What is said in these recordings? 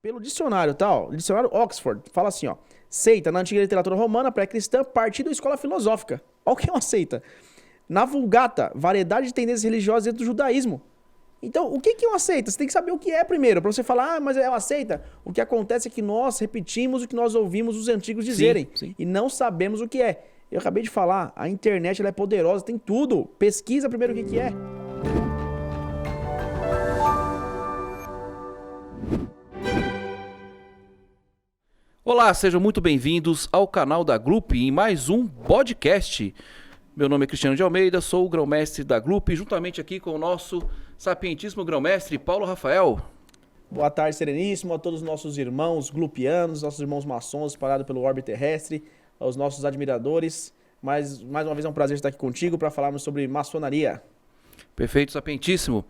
Pelo dicionário, tal, dicionário Oxford, fala assim, ó. Seita, na antiga literatura romana pré-cristã, partido ou escola filosófica. Olha o que é uma seita. Na Vulgata, variedade de tendências religiosas dentro do judaísmo. Então, o que é uma seita? Você tem que saber o que é primeiro, para você falar, mas é uma seita. O que acontece é que nós repetimos o que nós ouvimos os antigos dizerem. Sim. E não sabemos o que é. Eu acabei de falar, a internet ela é poderosa, tem tudo. Pesquisa primeiro o que é. Olá, sejam muito bem-vindos ao canal da Gloop em mais um podcast. Meu nome é Cristiano de Almeida, sou o grão-mestre da Gloop, juntamente aqui com o nosso sapientíssimo grão-mestre Paulo Rafael. Boa tarde, Sereníssimo, a todos os nossos irmãos glupianos, nossos irmãos maçons espalhados pelo orbe terrestre, aos nossos admiradores. Mais uma vez é um prazer estar aqui contigo para falarmos sobre maçonaria. Perfeito, sapientíssimo.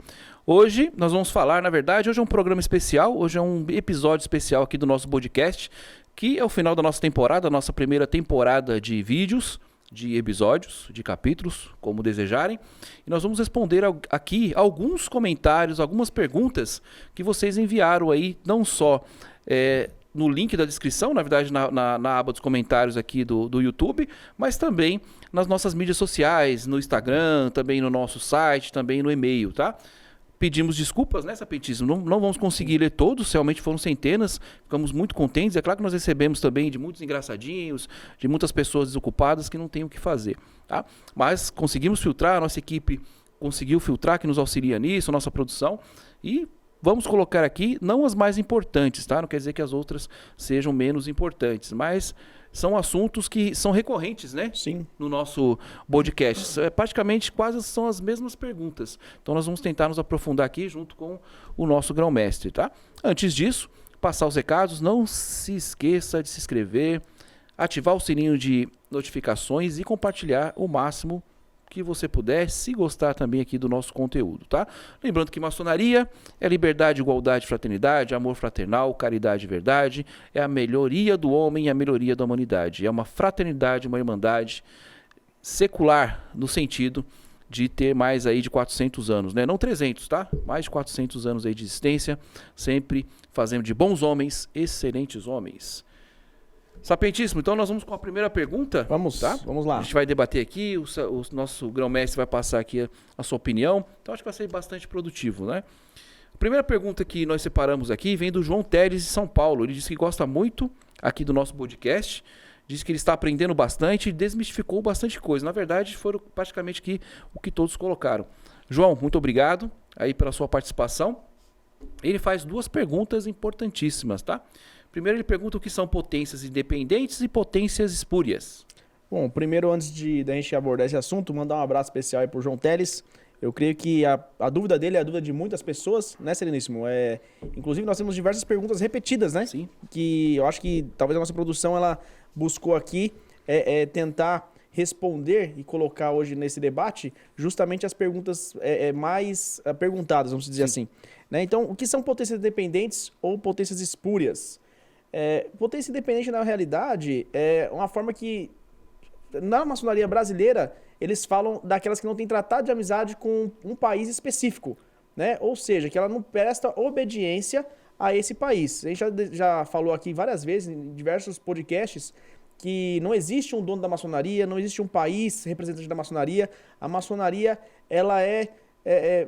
Hoje nós vamos falar, na verdade, hoje é um programa especial, hoje é um episódio especial aqui do nosso podcast, que é o final da nossa temporada, a nossa primeira temporada de vídeos, de episódios, de capítulos, como desejarem. E nós vamos responder aqui alguns comentários, algumas perguntas que vocês enviaram aí, não só no link da descrição, na verdade na aba dos comentários aqui do YouTube, mas também nas nossas mídias sociais, no Instagram, também no nosso site, também no e-mail, tá? Pedimos desculpas, né, Sapientíssimo? Não vamos conseguir ler todos, realmente foram centenas, ficamos muito contentes. É claro que nós recebemos também de muitos engraçadinhos, de muitas pessoas desocupadas que não têm o que fazer, tá? Mas conseguimos filtrar, a nossa equipe conseguiu filtrar, que nos auxilia nisso, a nossa produção, e vamos colocar aqui, não as mais importantes, tá? Não quer dizer que as outras sejam menos importantes, mas são assuntos que são recorrentes, né? Sim. No nosso podcast. Praticamente quase são as mesmas perguntas. Então nós vamos tentar nos aprofundar aqui junto com o nosso grão-mestre, tá? Antes disso, passar os recados, não se esqueça de se inscrever, ativar o sininho de notificações e compartilhar o máximo que você puder, se gostar também aqui do nosso conteúdo, tá? Lembrando que maçonaria é liberdade, igualdade, fraternidade, amor fraternal, caridade e verdade, é a melhoria do homem e a melhoria da humanidade. É uma fraternidade, uma irmandade secular, no sentido de ter mais aí de 400 anos, né? Não 300, tá? Mais de 400 anos aí de existência, sempre fazendo de bons homens, excelentes homens. Sapientíssimo, então nós vamos com a primeira pergunta. Vamos, tá? Vamos lá. A gente vai debater aqui, o nosso grão-mestre vai passar aqui a sua opinião. Então acho que vai ser bastante produtivo, né? A primeira pergunta que nós separamos aqui vem do João Teres de São Paulo. Ele disse que gosta muito aqui do nosso podcast, disse que ele está aprendendo bastante e desmistificou bastante coisa. Na verdade, foram praticamente aqui o que todos colocaram. João, muito obrigado aí pela sua participação. Ele faz duas perguntas importantíssimas, tá? Primeiro ele pergunta o que são potências independentes e potências espúrias. Bom, primeiro antes da gente abordar esse assunto, mandar um abraço especial aí pro João Teles. Eu creio que a dúvida dele é a dúvida de muitas pessoas, né, Sereníssimo? Inclusive nós temos diversas perguntas repetidas, né? Sim. Que eu acho que talvez a nossa produção ela buscou aqui tentar responder e colocar hoje nesse debate justamente as perguntas mais perguntadas, vamos dizer assim. Né? Então, o que são potências independentes ou potências espúrias? Potência independente, na realidade, é uma forma que, na maçonaria brasileira, eles falam daquelas que não têm tratado de amizade com um país específico, né? Ou seja, que ela não presta obediência a esse país. A gente já falou aqui várias vezes, em diversos podcasts, que não existe um dono da maçonaria, não existe um país representante da maçonaria. A maçonaria, ela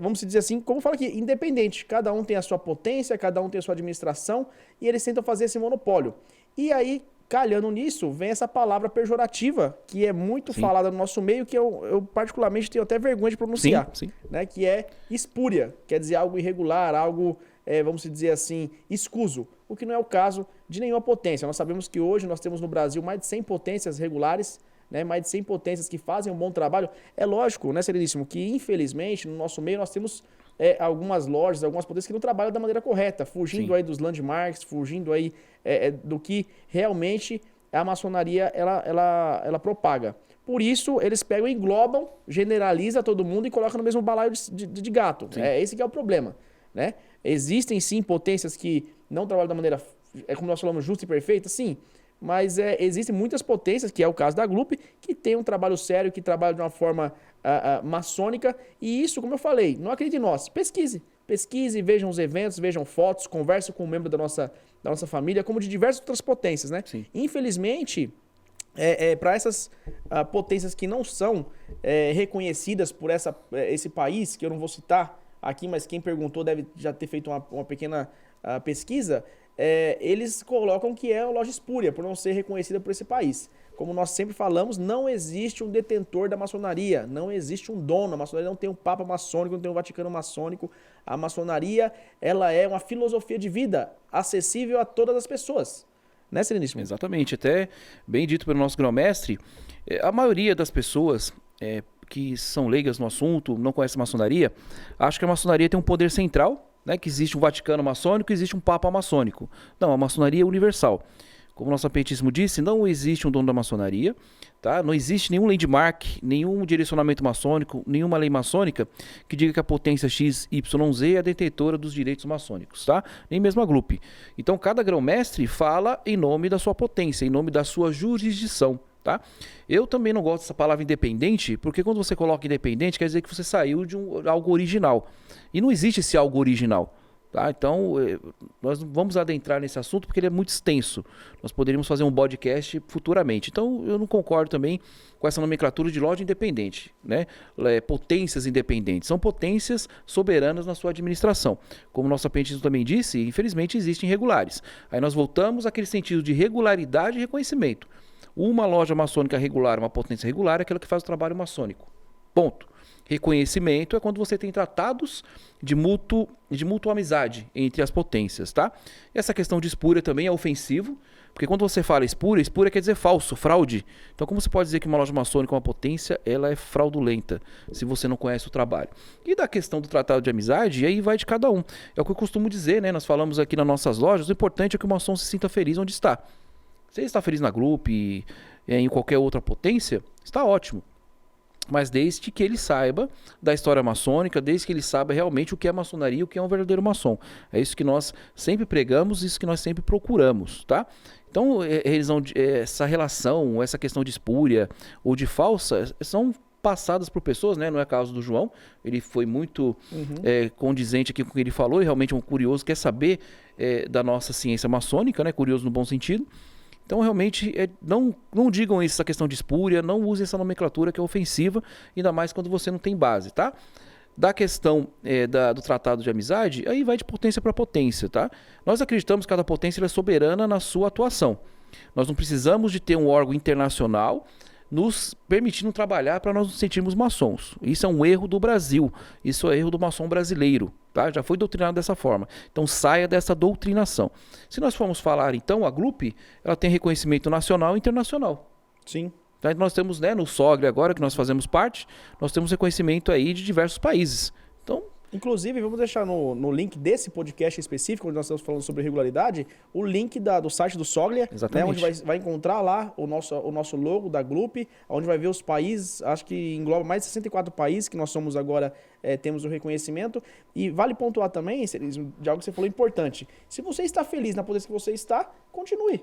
vamos dizer assim, como fala aqui, independente. Cada um tem a sua potência, cada um tem a sua administração e eles tentam fazer esse monopólio. E aí, calhando nisso, vem essa palavra pejorativa, que é muito falada no nosso meio, que eu particularmente tenho até vergonha de pronunciar, né? Que é espúria, quer dizer algo irregular, algo, vamos dizer assim, escuso, o que não é o caso de nenhuma potência. Nós sabemos que hoje nós temos no Brasil mais de 100 potências regulares, né, mais de 100 potências que fazem um bom trabalho. É lógico, né, Sereníssimo, que infelizmente no nosso meio nós temos algumas lojas, algumas potências que não trabalham da maneira correta, fugindo aí dos landmarks, fugindo aí do que realmente a maçonaria ela propaga. Por isso, eles pegam, englobam, generaliza todo mundo e colocam no mesmo balaio de gato. Esse que é o problema, né? Existem sim potências que não trabalham da maneira, como nós falamos, justa e perfeita, sim. Mas existem muitas potências, que é o caso da Gloop, que tem um trabalho sério, que trabalha de uma forma maçônica. E isso, como eu falei, não acredite em nós. Pesquise, vejam os eventos, vejam fotos, converse com um membro da nossa da nossa família, como de diversas outras potências, né? Sim. Infelizmente, para essas potências que não são reconhecidas por esse país, que eu não vou citar aqui, mas quem perguntou deve já ter feito uma pequena pesquisa, eles colocam que é a loja espúria, por não ser reconhecida por esse país. Como nós sempre falamos, não existe um detentor da maçonaria, não existe um dono. A maçonaria não tem um papa maçônico, não tem um Vaticano maçônico. A maçonaria, ela é uma filosofia de vida acessível a todas as pessoas. Né, Sereníssimo? Exatamente. Até bem dito pelo nosso grão-mestre, a maioria das pessoas que são leigas no assunto, não conhecem a maçonaria, acha que a maçonaria tem um poder central, né, que existe um Vaticano maçônico e existe um papa maçônico. Não, a maçonaria é universal. Como o nosso apentismo disse, não existe um dono da maçonaria, tá? Não existe nenhum landmark, nenhum direcionamento maçônico, nenhuma lei maçônica que diga que a potência XYZ é a detentora dos direitos maçônicos, tá? Nem mesmo a GLUP. Então, cada grão-mestre fala em nome da sua potência, em nome da sua jurisdição, tá? Eu também não gosto dessa palavra independente, porque quando você coloca independente, quer dizer que você saiu de algo original. E não existe esse algo original. Tá? Então, nós vamos adentrar nesse assunto porque ele é muito extenso. Nós poderíamos fazer um podcast futuramente. Então, eu não concordo também com essa nomenclatura de loja independente, né? Potências independentes. São potências soberanas na sua administração. Como o nosso apentismo também disse, infelizmente existem irregulares. Aí nós voltamos àquele sentido de regularidade e reconhecimento. Uma loja maçônica regular, uma potência regular, é aquela que faz o trabalho maçônico. Ponto. Reconhecimento é quando você tem tratados de mútua amizade entre as potências, tá? Essa questão de espúria também é ofensivo, porque quando você fala espúria quer dizer falso, fraude. Então, como você pode dizer que uma loja maçônica, uma potência, ela é fraudulenta, se você não conhece o trabalho? E da questão do tratado de amizade, aí vai de cada um. É o que eu costumo dizer, né? Nós falamos aqui nas nossas lojas, o importante é que o maçom se sinta feliz onde está. Se ele está feliz na GLUP, em qualquer outra potência, está ótimo. Mas desde que ele saiba da história maçônica, desde que ele saiba realmente o que é maçonaria, o que é um verdadeiro maçom. É isso que nós sempre pregamos, isso que nós sempre procuramos, tá? Então, essa relação, essa questão de espúria ou de falsa, são passadas por pessoas, né? Não é o caso do João, ele foi muito condizente aqui com o que ele falou, e realmente um curioso quer saber da nossa ciência maçônica, né? Curioso no bom sentido. Então, realmente, não digam isso, essa questão de espúria, não usem essa nomenclatura que é ofensiva, ainda mais quando você não tem base, tá? Da questão do tratado de amizade, aí vai de potência para potência, tá? Nós acreditamos que cada potência é soberana na sua atuação. Nós não precisamos de ter um órgão internacional nos permitindo trabalhar para nós nos sentirmos maçons. Isso é um erro do Brasil, isso é erro do maçom brasileiro, tá? Já foi doutrinado dessa forma. Então saia dessa doutrinação. Se nós formos falar, então, a GLUP, ela tem reconhecimento nacional e internacional. Sim. Então, nós temos, né, no SOGRE agora, que nós fazemos parte, nós temos reconhecimento aí de diversos países. Então, inclusive, vamos deixar no link desse podcast específico, onde nós estamos falando sobre regularidade, o link do site do Soglia, né, onde vai encontrar lá o nosso logo da GLUP, onde vai ver os países, acho que engloba mais de 64 países que nós somos agora, temos o reconhecimento. E vale pontuar também, de algo que você falou importante. Se você está feliz na potência que você está, continue.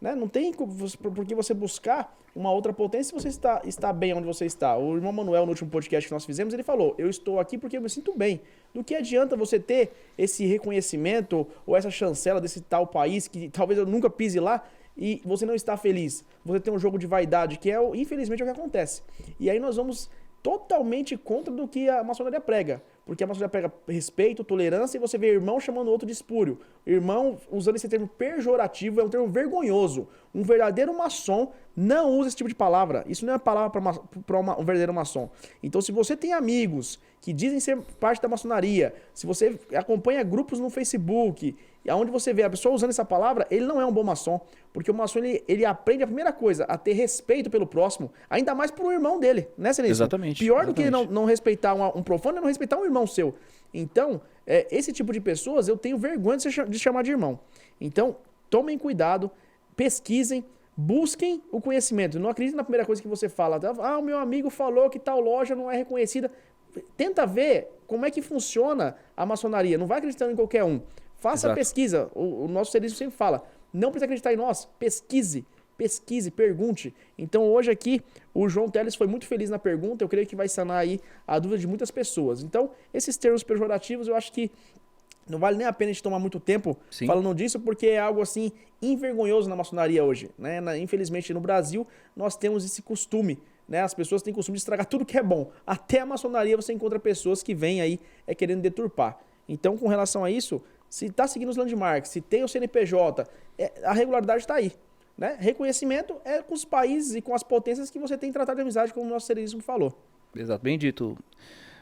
Né? Não tem por que você buscar uma outra potência se você está bem onde você está. O irmão Manuel, no último podcast que nós fizemos, ele falou, eu estou aqui porque eu me sinto bem. Do que adianta você ter esse reconhecimento ou essa chancela desse tal país que talvez eu nunca pise lá e você não está feliz? Você tem um jogo de vaidade, que infelizmente é o que acontece. E aí nós vamos totalmente contra do que a maçonaria prega. Porque a maçonaria prega respeito, tolerância, e você vê irmão chamando o outro de espúrio. Irmão usando esse termo pejorativo, é um termo vergonhoso. Um verdadeiro maçom não usa esse tipo de palavra. Isso não é uma palavra para um verdadeiro maçom. Então, se você tem amigos que dizem ser parte da maçonaria, se você acompanha grupos no Facebook, onde você vê a pessoa usando essa palavra, ele não é um bom maçom. Porque o maçom, ele aprende a primeira coisa, a ter respeito pelo próximo, ainda mais pro irmão dele, né, Sereníssimo? Exatamente. Pior do que não respeitar um profano é não respeitar um irmão seu. Então, esse tipo de pessoas eu tenho vergonha de chamar de irmão. Então, tomem cuidado, pesquisem, busquem o conhecimento. Não acreditem na primeira coisa que você fala. Ah, o meu amigo falou que tal loja não é reconhecida. Tenta ver como é que funciona a maçonaria. Não vai acreditando em qualquer um. Faça a pesquisa. O nosso serviço sempre fala, não precisa acreditar em nós, pesquise, pergunte. Então hoje aqui o João Teles foi muito feliz na pergunta, eu creio que vai sanar aí a dúvida de muitas pessoas. Então esses termos pejorativos eu acho que Não vale nem a pena a gente tomar muito tempo Sim. falando disso, porque é algo assim envergonhoso na maçonaria hoje, né? Infelizmente no Brasil nós temos esse costume, né? As pessoas têm costume de estragar tudo que é bom. Até a maçonaria você encontra pessoas que vêm aí querendo deturpar. Então, com relação a isso, se está seguindo os landmarks, se tem o CNPJ, a regularidade está aí, né? Reconhecimento é com os países e com as potências que você tem que tratar de amizade, como o nosso sereníssimo falou. Exato, bem dito,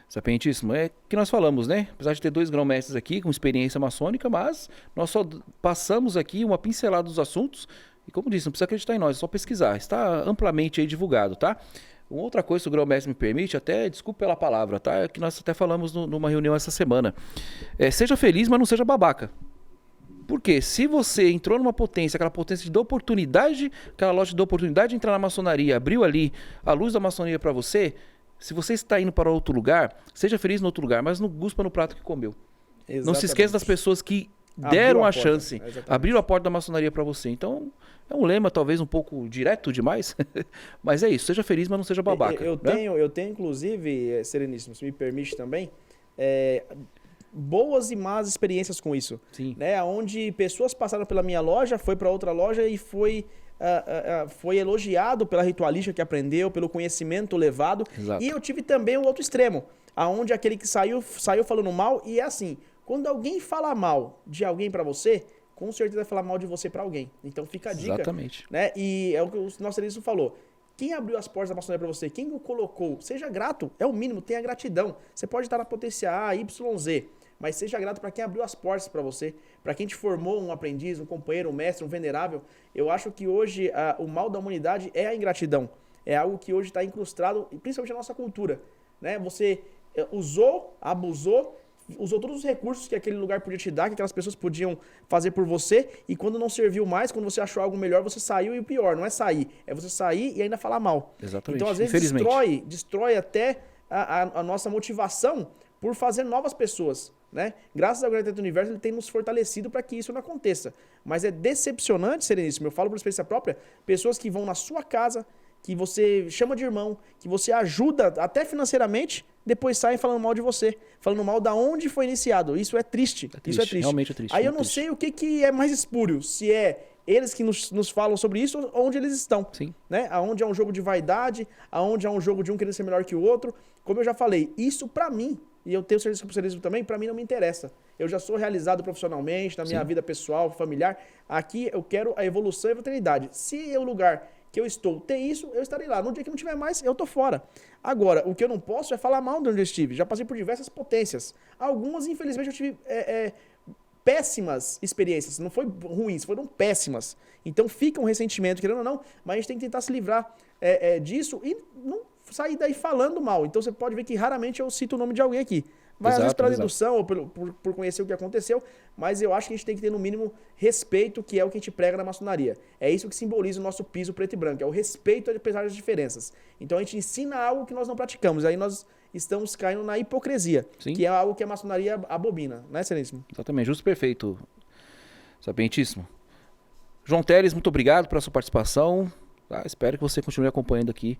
Sapientíssimo. É que nós falamos, né? Apesar de ter 2 grão-mestres aqui com experiência maçônica, mas nós só passamos aqui uma pincelada dos assuntos e, como disse, não precisa acreditar em nós, é só pesquisar. Está amplamente aí divulgado, tá? Uma outra coisa, se o grão-mestre me permite, até, desculpe pela palavra, tá? Que nós até falamos numa reunião essa semana. Seja feliz, mas não seja babaca. Porque se você entrou numa potência, aquela potência de oportunidade, aquela loja de oportunidade de entrar na maçonaria, abriu ali a luz da maçonaria para você, se você está indo para outro lugar, seja feliz no outro lugar, mas não guspa no prato que comeu. Exatamente. Não se esqueça das pessoas que deram a chance, abriram a porta da maçonaria para você. Então, é um lema talvez um pouco direto demais, mas é isso, seja feliz, mas não seja babaca. Eu tenho inclusive, Sereníssimo, se me permite também, boas e más experiências com isso. Sim. Né? Onde pessoas passaram pela minha loja, foi para outra loja e foi elogiado pela ritualística que aprendeu, pelo conhecimento levado. Exato. E eu tive também o outro extremo, aonde aquele que saiu falando mal, e é assim, quando alguém fala mal de alguém para você, com certeza vai falar mal de você para alguém. Então fica a dica. Exatamente. Né? E é o que o nosso serviço falou. Quem abriu as portas da maçonaria para você, quem o colocou, seja grato, é o mínimo, tenha gratidão. Você pode estar na potência A, Y, Z, mas seja grato para quem abriu as portas para você, para quem te formou um aprendiz, um companheiro, um mestre, um venerável. Eu acho que hoje o mal da humanidade é a ingratidão. É algo que hoje está incrustado, principalmente na nossa cultura. Né? Você usou, abusou, usou todos os recursos que aquele lugar podia te dar, que aquelas pessoas podiam fazer por você, e quando não serviu mais, quando você achou algo melhor, você saiu, e o pior, não é sair, é você sair e ainda falar mal. Exatamente. Então, às vezes, destrói até a nossa motivação por fazer novas pessoas. Né? Graças ao Grande do Universo, ele tem nos fortalecido para que isso não aconteça. Mas é decepcionante, Sereníssimo, eu falo por experiência própria, pessoas que vão na sua casa, que você chama de irmão, que você ajuda até financeiramente, depois saem falando mal de você, falando mal da onde foi iniciado. Isso é triste. Isso é triste. Realmente é triste. Aí eu não sei o que é mais espúrio, se é eles que nos falam sobre isso, ou onde eles estão. Sim. Né? Aonde é um jogo de vaidade, aonde é um jogo de um querer ser melhor que o outro. Como eu já falei, isso pra mim, e eu tenho serviço com o também, pra mim não me interessa. Eu já sou realizado profissionalmente, na minha vida pessoal, familiar. Aqui eu quero a evolução e a eternidade. Se o lugar que eu estou tem isso, eu estarei lá. No dia que não tiver mais, eu tô fora. Agora, o que eu não posso é falar mal de onde eu estive. Já passei por diversas potências. Algumas, infelizmente, eu tive péssimas experiências. Não foi ruins, foram péssimas. Então fica um ressentimento, querendo ou não, mas a gente tem que tentar se livrar disso e não sair daí falando mal. Então você pode ver que raramente eu cito o nome de alguém aqui. Vai, às vezes, pela dedução ou por conhecer o que aconteceu, mas eu acho que a gente tem que ter, no mínimo, respeito, que é o que a gente prega na maçonaria. É isso que simboliza o nosso piso preto e branco, é o respeito apesar das diferenças. Então a gente ensina algo que nós não praticamos, aí nós estamos caindo na hipocrisia, Sim. que é algo que a maçonaria abomina, né, Sereníssimo? Exatamente, justo, perfeito, Sapientíssimo. João Teles, muito obrigado pela sua participação. Tá? Espero que você continue acompanhando aqui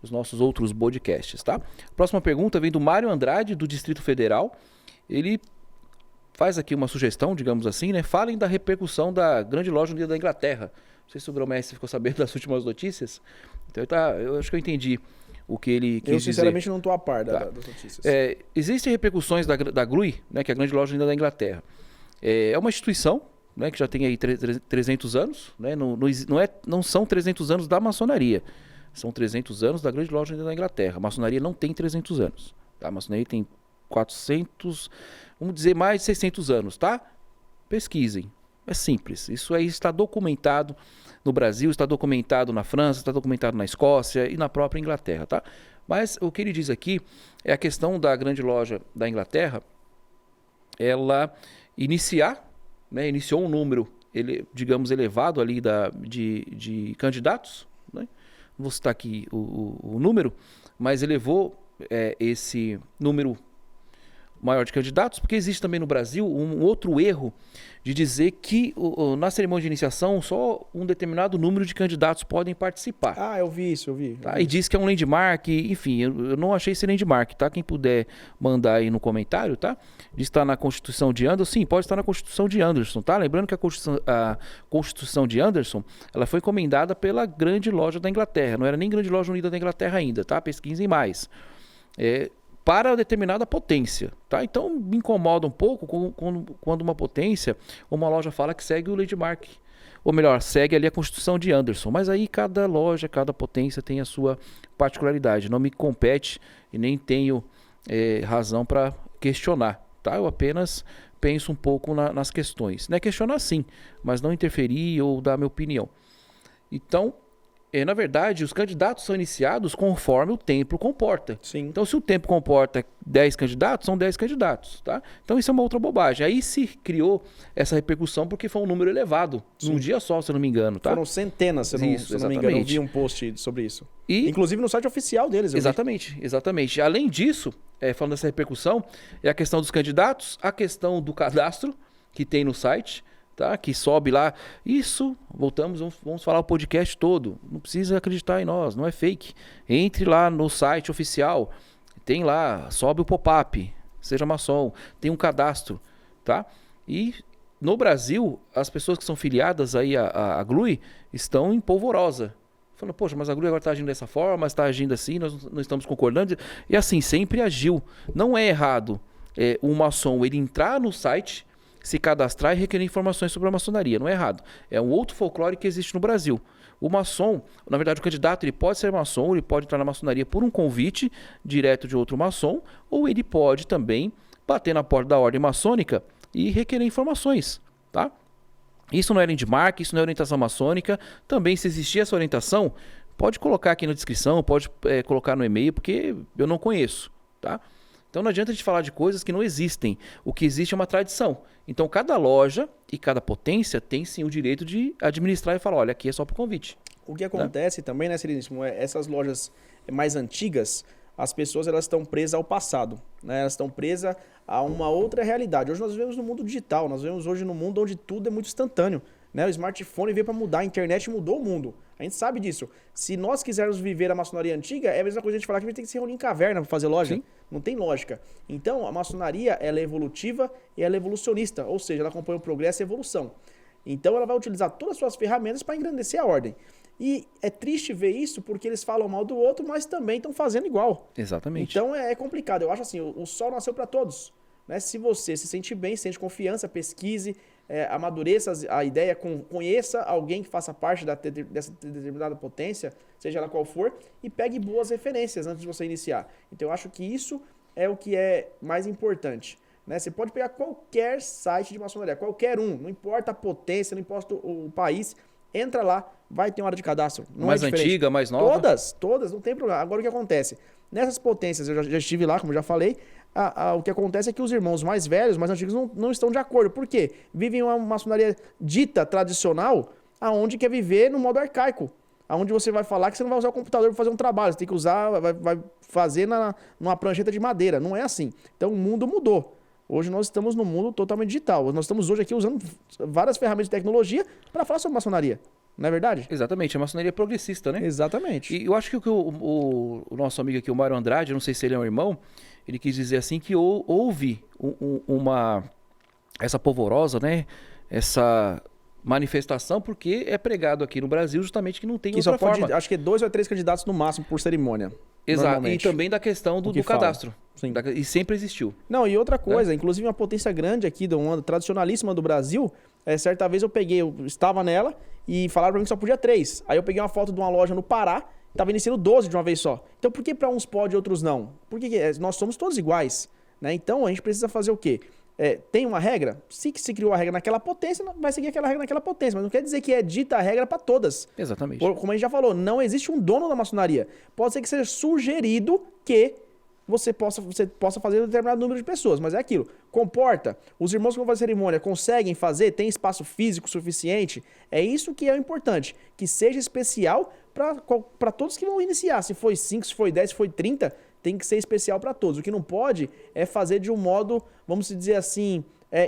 os nossos outros podcasts, tá? Próxima pergunta vem do Mário Andrade, do Distrito Federal. Ele faz aqui uma sugestão, digamos assim, né? Falem da repercussão da Grande Loja Unida da Inglaterra. Não sei se o grão-mestre ficou sabendo das últimas notícias. Então, eu acho que eu entendi o que ele quis dizer. Eu, sinceramente, não estou a par das notícias. Existem repercussões da GLUI, né? Que é a Grande Loja Unida da Inglaterra. É uma instituição, né, que já tem aí 300 anos, né? Não são 300 anos da maçonaria. São 300 anos da Grande Loja da Inglaterra. A maçonaria não tem 300 anos. Tá? A maçonaria tem 400, vamos dizer, mais de 600 anos, tá? Pesquisem. É simples. Isso aí está documentado no Brasil, está documentado na França, está documentado na Escócia e na própria Inglaterra, tá? Mas o que ele diz aqui é a questão da Grande Loja da Inglaterra, ela iniciou um número, digamos, elevado ali de candidatos, né? Vou citar aqui o número, mas elevou esse número maior de candidatos, porque existe também no Brasil um outro erro de dizer que na cerimônia de iniciação só um determinado número de candidatos podem participar. Ah, eu vi isso, eu vi. Tá? E diz que é um landmark, enfim, eu não achei esse landmark, tá? Quem puder mandar aí no comentário, tá? Diz que está na Constituição de Anderson, sim, pode estar na Constituição de Anderson, tá? Lembrando que a Constituição de Anderson, ela foi encomendada pela Grande Loja da Inglaterra, não era nem Grande Loja Unida da Inglaterra ainda, tá? Pesquisem mais. Para determinada potência, tá? Então me incomoda um pouco quando uma potência, uma loja fala que segue o landmark, ou melhor, segue ali a Constituição de Anderson, mas aí cada loja, cada potência tem a sua particularidade, não me compete e nem tenho razão para questionar, tá? Eu apenas penso um pouco nas questões, não é questionar sim, mas não interferir ou dar minha opinião. Então, na verdade, os candidatos são iniciados conforme o tempo comporta. Sim. Então, se o tempo comporta 10 candidatos, são 10 candidatos, tá? Então, isso é uma outra bobagem. Aí se criou essa repercussão porque foi um número elevado, num dia só, se eu não me engano, tá? Foram centenas, se eu não me engano. Eu vi um post sobre isso. Inclusive no site oficial deles. Exatamente. Além disso, falando dessa repercussão, é a questão dos candidatos, a questão do cadastro que tem no site, tá? Que sobe lá. Isso, vamos falar o podcast todo. Não precisa acreditar em nós, não é fake. Entre lá no site oficial, tem lá, sobe o pop-up, seja maçom, tem um cadastro, tá? E no Brasil, as pessoas que são filiadas aí à GLUE estão em polvorosa. Falando, poxa, mas a GLUE agora está agindo dessa forma, está agindo assim, nós não estamos concordando. E assim, sempre agiu. Não é errado o maçom ele entrar no site, se cadastrar e requerer informações sobre a maçonaria. Não é errado. É um outro folclore que existe no Brasil. O maçom, na verdade, o candidato ele pode ser maçom, ele pode entrar na maçonaria por um convite direto de outro maçom, ou ele pode também bater na porta da ordem maçônica e requerer informações, tá? Isso não é landmark, isso não é orientação maçônica. Também, se existir essa orientação, pode colocar aqui na descrição, pode colocar no e-mail, porque eu não conheço, tá? Então não adianta a gente falar de coisas que não existem. O que existe é uma tradição. Então cada loja e cada potência tem sim o direito de administrar e falar, olha, aqui é só por convite. O que acontece também, né, Sereníssimo, essas lojas mais antigas, as pessoas elas estão presas ao passado, né? Elas estão presas a uma outra realidade. Hoje nós vivemos no mundo digital, nós vivemos hoje no mundo onde tudo é muito instantâneo. Né? O smartphone veio para mudar, a internet mudou o mundo. A gente sabe disso. Se nós quisermos viver a maçonaria antiga, é a mesma coisa a gente falar que a gente tem que se reunir em caverna para fazer loja. Sim. Não tem lógica. Então, a maçonaria ela é evolutiva e ela é evolucionista, ou seja, ela acompanha o progresso e a evolução. Então, ela vai utilizar todas as suas ferramentas para engrandecer a ordem. E é triste ver isso porque eles falam mal do outro, mas também estão fazendo igual. Exatamente. Então, é complicado. Eu acho assim, o sol nasceu para todos. Né? Se você se sente bem, sente confiança, pesquise, amadureça a ideia, conheça alguém que faça parte dessa determinada potência, seja ela qual for, e pegue boas referências antes de você iniciar. Então eu acho que isso é o que é mais importante. Né? Você pode pegar qualquer site de maçonaria, qualquer um, não importa a potência, não importa o país, entra lá, vai ter uma hora de cadastro. Não mais antiga, mais nova? Todas, não tem problema. Agora o que acontece? Nessas potências, eu já estive lá, como eu já falei, o que acontece é que os irmãos mais velhos, mais antigos, não estão de acordo. Por quê? Vivem uma maçonaria dita tradicional, aonde quer viver no modo arcaico. Aonde você vai falar que você não vai usar o computador para fazer um trabalho, você tem que usar, vai fazer numa prancheta de madeira. Não é assim. Então o mundo mudou. Hoje nós estamos num mundo totalmente digital. Nós estamos hoje aqui usando várias ferramentas de tecnologia para falar sobre maçonaria. Não é verdade? Exatamente, a maçonaria é progressista, né? Exatamente. E eu acho que o nosso amigo aqui, o Mário Andrade, eu não sei se ele é um irmão, ele quis dizer assim que houve essa polvorosa, né? Essa manifestação, porque é pregado aqui no Brasil justamente que não tem outra forma. Acho que 2 ou 3 candidatos no máximo por cerimônia. Exato, e também da questão do cadastro. Sim. E sempre existiu. Não, e outra coisa, inclusive uma potência grande aqui, uma tradicionalíssima do Brasil, certa vez eu estava nela e falaram pra mim que só podia 3. Aí eu peguei uma foto de uma loja no Pará, estava iniciando 12 de uma vez só. Então por que para uns pode e outros não? Porque nós somos todos iguais, né? Então a gente precisa fazer o quê? Tem uma regra? Se criou a regra naquela potência, vai seguir aquela regra naquela potência. Mas não quer dizer que é dita a regra para todas. Exatamente. Como a gente já falou, não existe um dono da maçonaria. Pode ser que seja sugerido que você possa fazer um determinado número de pessoas, mas é aquilo. Comporta. Os irmãos que vão fazer cerimônia conseguem fazer? Tem espaço físico suficiente? É isso que é o importante. Que seja especial para todos que vão iniciar. Se foi 5, se foi 10, se foi 30, tem que ser especial para todos. O que não pode é fazer de um modo, vamos dizer assim,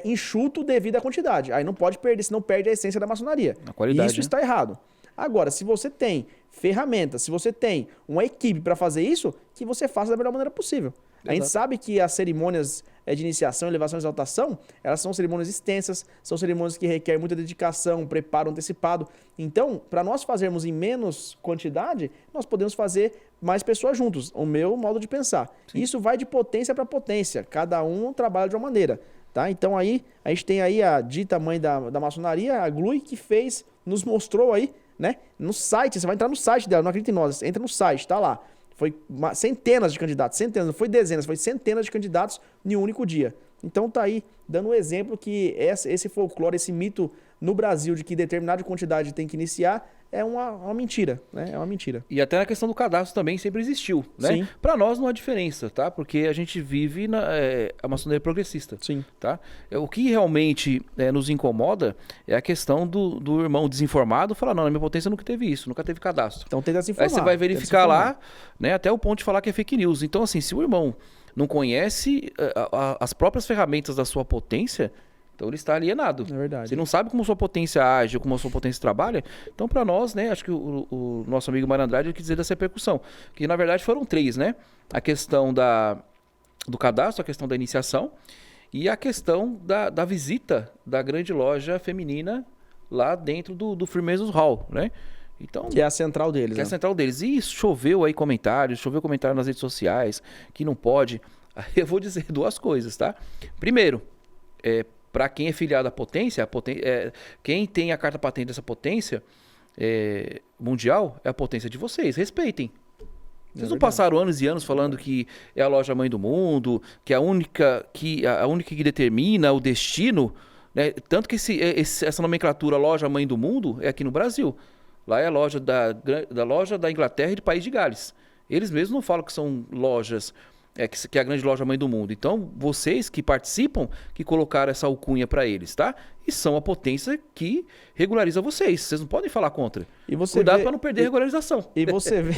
enxuto devido à quantidade. Aí não pode perder, senão perde a essência da maçonaria. A qualidade, Isso está errado. Agora, se você tem ferramentas, se você tem uma equipe para fazer isso, que você faça da melhor maneira possível. A gente sabe que as cerimônias de iniciação, elevação e exaltação, elas são cerimônias extensas, são cerimônias que requerem muita dedicação, preparo antecipado. Então, para nós fazermos em menos quantidade, nós podemos fazer mais pessoas juntos. O meu modo de pensar. Sim. Isso vai de potência para potência. Cada um trabalha de uma maneira. Tá? Então, aí, a gente tem aí a dita mãe da maçonaria, a GLUI, que nos mostrou aí, né? No site, você vai entrar no site dela, não acredita em nós, entra no site, tá lá. Foi centenas de candidatos, centenas, não foi dezenas, foi centenas de candidatos em um único dia. Então tá aí, dando um exemplo que esse folclore, esse mito no Brasil de que determinada quantidade tem que iniciar, é uma mentira, né? É uma mentira. E até na questão do cadastro também sempre existiu, né? Sim. Para nós não há diferença, tá? Porque a gente vive a maçonaria progressista. Sim. Tá? O que realmente nos incomoda é a questão do irmão desinformado falar, não, na minha potência nunca teve isso, nunca teve cadastro. Então tenta se informar. Aí você vai verificar lá, né, até o ponto de falar que é fake news. Então assim, se o irmão não conhece as próprias ferramentas da sua potência, então ele está alienado. É verdade. Você não sabe como a sua potência age, como a sua potência trabalha. Então, para nós, né, acho que o nosso amigo Mário Andrade quis dizer dessa repercussão. Que, na verdade, foram 3, né? A questão do cadastro, a questão da iniciação e a questão da visita da grande loja feminina lá dentro do Firmesos Hall, né? Então, que é a central deles. Que é a central deles. E choveu aí comentários, choveu comentário nas redes sociais, que não pode. Aí eu vou dizer 2 coisas, tá? Primeiro, para quem é filiado à potência, quem tem a carta patente dessa potência mundial é a potência de vocês. Respeitem. Vocês não passaram anos e anos falando que é a loja mãe do mundo, que é a única que determina o destino, né? Tanto que essa nomenclatura loja mãe do mundo é aqui no Brasil. Lá é a loja loja da Inglaterra e do País de Gales. Eles mesmos não falam que são lojas... que é a grande loja mãe do mundo. Então, vocês que participam, que colocaram essa alcunha para eles, tá? E são a potência que regulariza vocês. Vocês não podem falar contra. Cuidado para não perder a regularização. E você vê...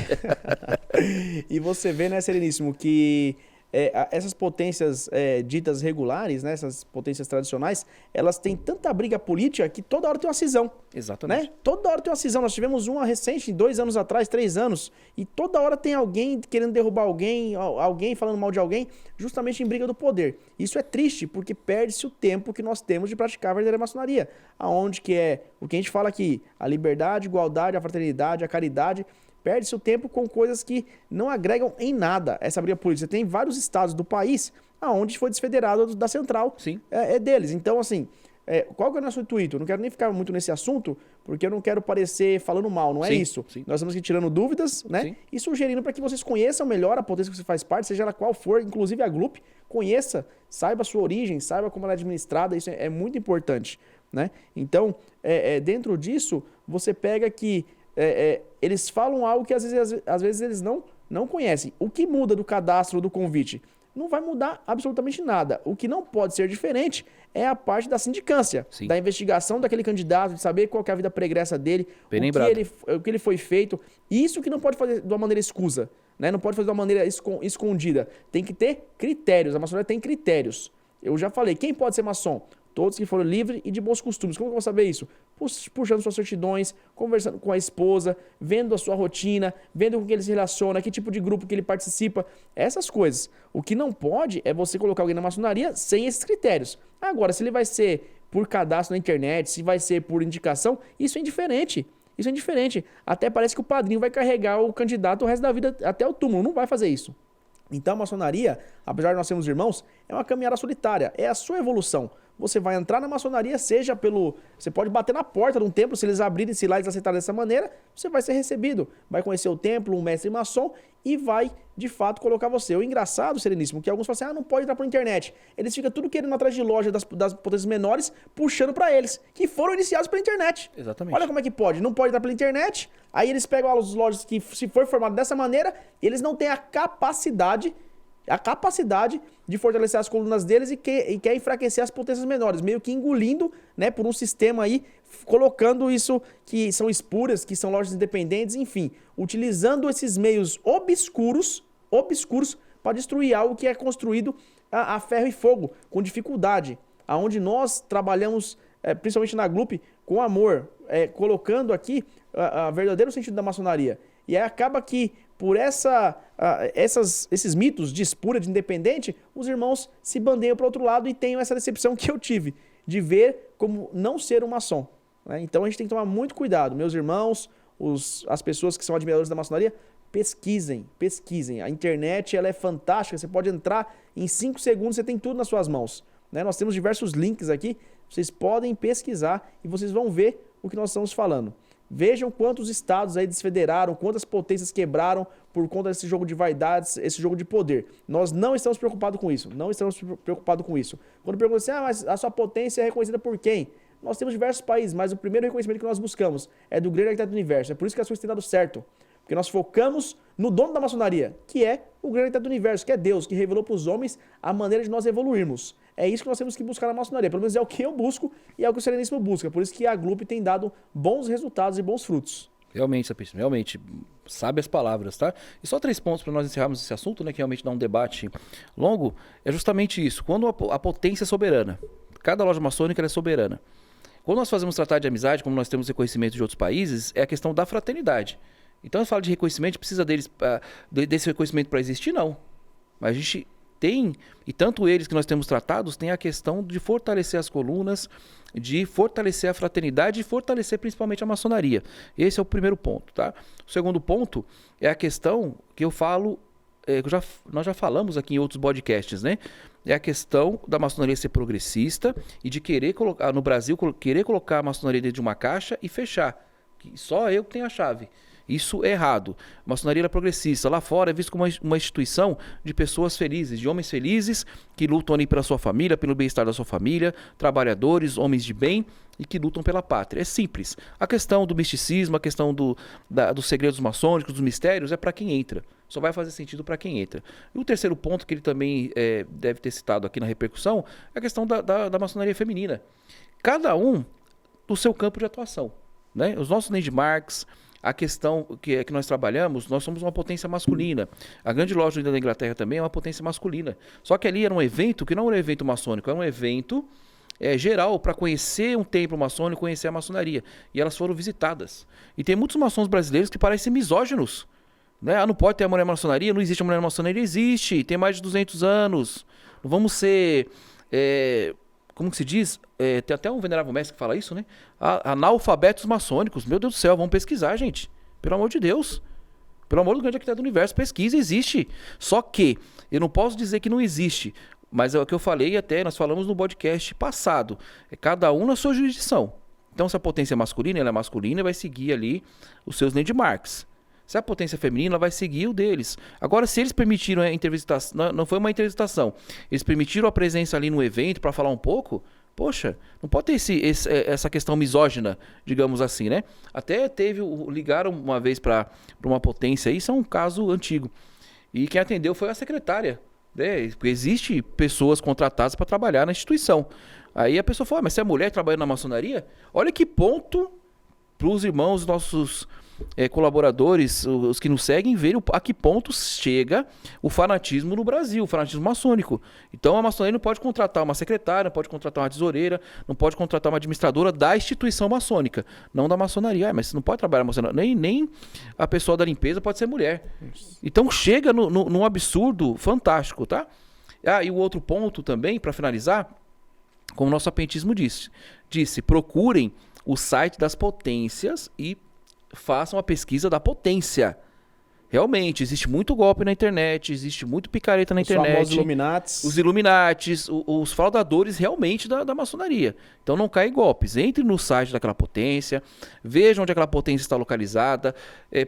e você vê, né, Sereníssimo, que essas potências ditas regulares, né, essas potências tradicionais, elas têm tanta briga política que toda hora tem uma cisão. Exatamente. Né? Toda hora tem uma cisão. Nós tivemos uma recente, 2 anos atrás, 3 anos, e toda hora tem alguém querendo derrubar alguém falando mal de alguém, justamente em briga do poder. Isso é triste, porque perde-se o tempo que nós temos de praticar a verdadeira maçonaria, aonde que é o que a gente fala aqui, a liberdade, a igualdade, a fraternidade, a caridade. Perde-se o tempo com coisas que não agregam em nada essa briga política. Você tem vários estados do país onde foi desfederado da central. Sim. Deles. Então, assim, qual que é o nosso intuito? Eu não quero nem ficar muito nesse assunto, porque eu não quero parecer falando mal, não é isso. Sim. Nós estamos aqui tirando dúvidas, né? Sim. E sugerindo para que vocês conheçam melhor a potência que você faz parte, seja ela qual for, inclusive a GLUP, conheça, saiba a sua origem, saiba como ela é administrada, isso é muito importante, né? Então, dentro disso, você pega que eles falam algo que às vezes eles não conhecem. O que muda do cadastro do convite? Não vai mudar absolutamente nada. O que não pode ser diferente é a parte da sindicância, Sim. da investigação daquele candidato, de saber qual que é a vida pregressa dele, o que ele foi feito. Isso que não pode fazer de uma maneira escusa, né? Não pode fazer de uma maneira escondida. Tem que ter critérios. A maçonaria tem critérios. Eu já falei, quem pode ser maçom? Todos que foram livres e de bons costumes. Como que eu vou saber isso? Puxando suas certidões, conversando com a esposa, vendo a sua rotina, vendo com que ele se relaciona, que tipo de grupo que ele participa, essas coisas. O que não pode é você colocar alguém na maçonaria sem esses critérios. Agora, se ele vai ser por cadastro na internet, se vai ser por indicação, isso é indiferente. Isso é indiferente. Até parece que o padrinho vai carregar o candidato o resto da vida até o túmulo. Não vai fazer isso. Então a maçonaria, apesar de nós sermos irmãos, é uma caminhada solitária. É a sua evolução. Você vai entrar na maçonaria, seja pelo... Você pode bater na porta de um templo, se eles abrirem, se lá eles aceitarem dessa maneira, você vai ser recebido. Vai conhecer o templo, um mestre maçom, e vai, de fato, colocar você. O engraçado, Sereníssimo, que alguns falam assim, não pode entrar por internet. Eles ficam tudo querendo atrás de loja das potências menores, puxando para eles, que foram iniciados pela internet. Exatamente. Olha como é que pode. Não pode entrar pela internet, aí eles pegam as lojas que, se for formado dessa maneira, eles não têm a capacidade de fortalecer as colunas deles e quer enfraquecer as potências menores, meio que engolindo, né, por um sistema aí, colocando isso que são espúrias, que são lojas independentes, enfim, utilizando esses meios obscuros obscuros para destruir algo que é construído a ferro e fogo, com dificuldade. Aonde nós trabalhamos, principalmente na Glup, com amor, colocando aqui o verdadeiro sentido da maçonaria. E aí acaba que, por esses mitos de espúria, de independente, os irmãos se bandeiam para o outro lado e tenham essa decepção que eu tive, de ver como não ser um maçom. Né? Então a gente tem que tomar muito cuidado. Meus irmãos, as pessoas que são admiradores da maçonaria, pesquisem. A internet ela é fantástica, você pode entrar em 5 segundos, você tem tudo nas suas mãos. Né? Nós temos diversos links aqui, vocês podem pesquisar e vocês vão ver o que nós estamos falando. Vejam quantos estados aí desfederaram, quantas potências quebraram por conta desse jogo de vaidades, esse jogo de poder. Nós não estamos preocupados com isso, Quando perguntam assim, mas a sua potência é reconhecida por quem? Nós temos diversos países, mas o primeiro reconhecimento que nós buscamos é do grande arquiteto do universo. É por isso que as coisas têm dado certo. Porque nós focamos no dono da maçonaria, que é o grande arquiteto do universo, que é Deus, que revelou para os homens a maneira de nós evoluirmos. É isso que nós temos que buscar na maçonaria. Pelo menos é o que eu busco e é o que o Sereníssimo busca. Por isso que a Glup tem dado bons resultados e bons frutos. Realmente, Sapíssimo, realmente, sabe as palavras, tá? E só 3 pontos para nós encerrarmos esse assunto, né, que realmente dá um debate longo, é justamente isso. Quando a potência é soberana, cada loja maçônica é soberana. Quando nós fazemos tratado de amizade, como nós temos reconhecimento de outros países, é a questão da fraternidade. Então, eu falo de reconhecimento, precisa desse reconhecimento para existir? Não. Mas a gente tem, e tanto eles que nós temos tratados, tem a questão de fortalecer as colunas, de fortalecer a fraternidade e fortalecer principalmente a maçonaria. Esse é o primeiro ponto, tá? O segundo ponto é a questão que eu falo, nós já falamos aqui em outros podcasts, né? É a questão da maçonaria ser progressista e de querer colocar, no Brasil, querer colocar a maçonaria dentro de uma caixa e fechar. Que só eu que tenho a chave. Isso é errado. A maçonaria é progressista. Lá fora é visto como uma instituição de pessoas felizes, de homens felizes, que lutam ali pela sua família, pelo bem-estar da sua família, trabalhadores, homens de bem e que lutam pela pátria. É simples. A questão do misticismo, a questão dos segredos maçônicos, dos mistérios, é para quem entra. Só vai fazer sentido para quem entra. E o terceiro ponto que ele também deve ter citado aqui na repercussão é a questão da maçonaria feminina. Cada um do seu campo de atuação. Né? Os nossos landmarks, a questão que nós trabalhamos, nós somos uma potência masculina. A grande loja da Inglaterra também é uma potência masculina. Só que ali era um evento que não era um evento maçônico, era um evento geral para conhecer um templo maçônico, conhecer a maçonaria. E elas foram visitadas. E tem muitos maçons brasileiros que parecem misóginos. Né? Não pode ter a mulher na maçonaria, não existe a mulher na maçonaria, existe, tem mais de 200 anos. Não vamos ser, como que se diz? Tem até um venerável mestre que fala isso, né? Analfabetos maçônicos. Meu Deus do céu, vamos pesquisar, gente. Pelo amor de Deus. Pelo amor do grande arquiteto do universo, pesquisa, existe. Só que eu não posso dizer que não existe, mas é o que eu falei até, nós falamos no podcast passado. É cada um na sua jurisdição. Então, se a potência é masculina, ela é masculina e vai seguir ali os seus landmarks. Se a potência feminina, ela vai seguir o deles. Agora, se eles permitiram a entrevistação, não foi uma entrevistação, eles permitiram a presença ali no evento para falar um pouco, poxa, não pode ter essa questão misógina, digamos assim, né? Até ligaram uma vez para uma potência, isso é um caso antigo. E quem atendeu foi a secretária. Né? Porque existe pessoas contratadas para trabalhar na instituição. Aí a pessoa fala, mas se é mulher trabalhando na maçonaria, olha que ponto para os irmãos, nossos colaboradores, os que nos seguem, verem a que ponto chega o fanatismo no Brasil, o fanatismo maçônico. Então a maçonaria não pode contratar uma secretária, não pode contratar uma tesoureira, não pode contratar uma administradora da instituição maçônica, não da maçonaria. Mas você não pode trabalhar na maçonaria, nem a pessoa da limpeza pode ser mulher. Então chega num absurdo fantástico, tá? E o outro ponto também, para finalizar, como o nosso apentismo disse, procurem o site das potências e façam a pesquisa da potência. Realmente, existe muito golpe na internet, existe muito picareta na internet. Os Illuminatis. Os Illuminatis, os fraudadores realmente da maçonaria. Então não caem golpes. Entre no site daquela potência, veja onde aquela potência está localizada,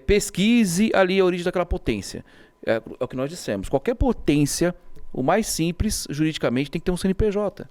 pesquise ali a origem daquela potência. É o que nós dissemos. Qualquer potência, o mais simples, juridicamente, tem que ter um CNPJ.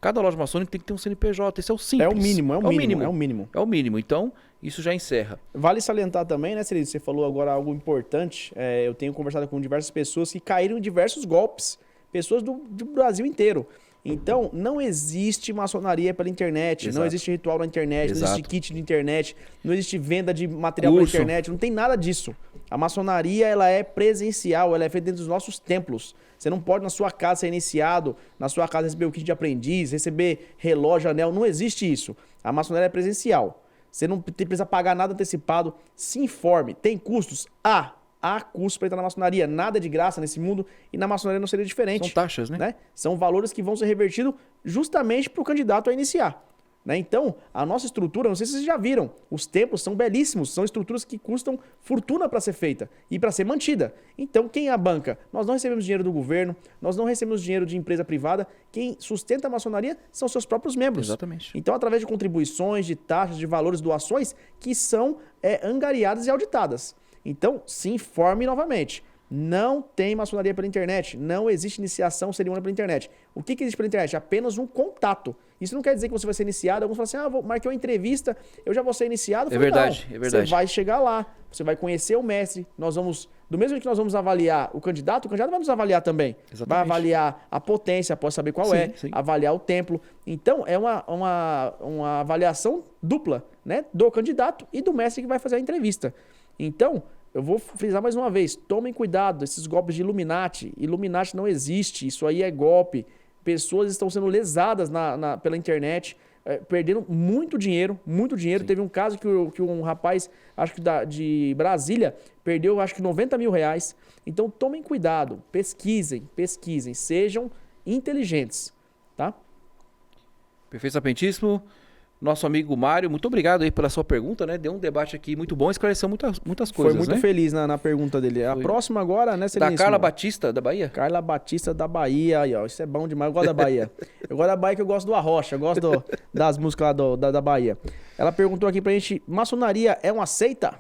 Cada loja maçônica tem que ter um CNPJ, esse é o simples. É o mínimo. É o mínimo, então isso já encerra. Vale salientar também, né, Celito? Você falou agora algo importante, eu tenho conversado com diversas pessoas que caíram em diversos golpes, pessoas do Brasil inteiro. Então, não existe maçonaria pela internet, Exato. Não existe ritual na internet, Exato. Não existe kit de internet, não existe venda de material pela internet, não tem nada disso. A maçonaria, ela é presencial, ela é feita dentro dos nossos templos. Você não pode na sua casa ser iniciado, na sua casa receber o kit de aprendiz, receber relógio, anel, não existe isso. A maçonaria é presencial. Você não precisa pagar nada antecipado, se informe. Tem custos? Há custos para entrar na maçonaria. Nada é de graça nesse mundo e na maçonaria não seria diferente. São taxas, né? São valores que vão ser revertidos justamente para o candidato a iniciar. Então, a nossa estrutura, não sei se vocês já viram, os templos são belíssimos, são estruturas que custam fortuna para ser feita e para ser mantida. Então, quem é a banca? Nós não recebemos dinheiro do governo, nós não recebemos dinheiro de empresa privada, quem sustenta a maçonaria são seus próprios membros. Exatamente. Então, através de contribuições, de taxas, de valores, doações, que são angariadas e auditadas. Então, se informe novamente. Não tem maçonaria pela internet. Não existe iniciação cerimônia pela internet. O que existe pela internet? Apenas um contato. Isso não quer dizer que você vai ser iniciado. Alguns falam assim, marquei uma entrevista, eu já vou ser iniciado. É verdade, é verdade. Você vai chegar lá, você vai conhecer o mestre. Nós vamos, do mesmo jeito que nós vamos avaliar o candidato vai nos avaliar também. Exatamente. Vai avaliar a potência, após saber qual sim. avaliar o templo. Então, é uma avaliação dupla, né? Do candidato e do mestre que vai fazer a entrevista. Então, eu vou frisar mais uma vez, tomem cuidado, esses golpes de Illuminati. Illuminati não existe, isso aí é golpe. Pessoas estão sendo lesadas pela internet, perdendo muito dinheiro. Sim. Teve um caso que um rapaz, acho que de Brasília, perdeu acho que R$90 mil. Então tomem cuidado, pesquisem, sejam inteligentes, tá? Perfeito, Sapientíssimo. Nosso amigo Mário, muito obrigado aí pela sua pergunta, né? Deu um debate aqui muito bom, esclareceu muitas coisas, Foi muito né? feliz na pergunta dele. A próxima agora, né, Da Carla Batista, da Bahia? Carla Batista da Bahia, aí, ó. Isso é bom demais, eu gosto da Bahia. Eu gosto da Bahia que eu gosto do Arrocha, eu gosto das músicas lá da Bahia. Ela perguntou aqui pra gente, maçonaria é uma seita?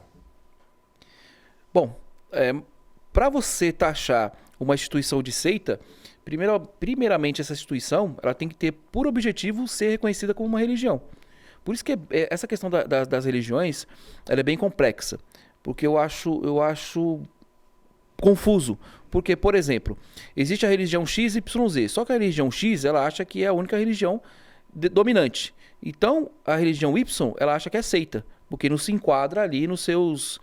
Bom, para você taxar uma instituição de seita, primeiramente essa instituição, ela tem que ter por objetivo ser reconhecida como uma religião. Por isso que essa questão das religiões, ela é bem complexa, porque eu acho confuso. Porque, por exemplo, existe a religião X e YZ, só que a religião X, ela acha que é a única religião dominante. Então, a religião Y, ela acha que é seita, porque não se enquadra ali nos seus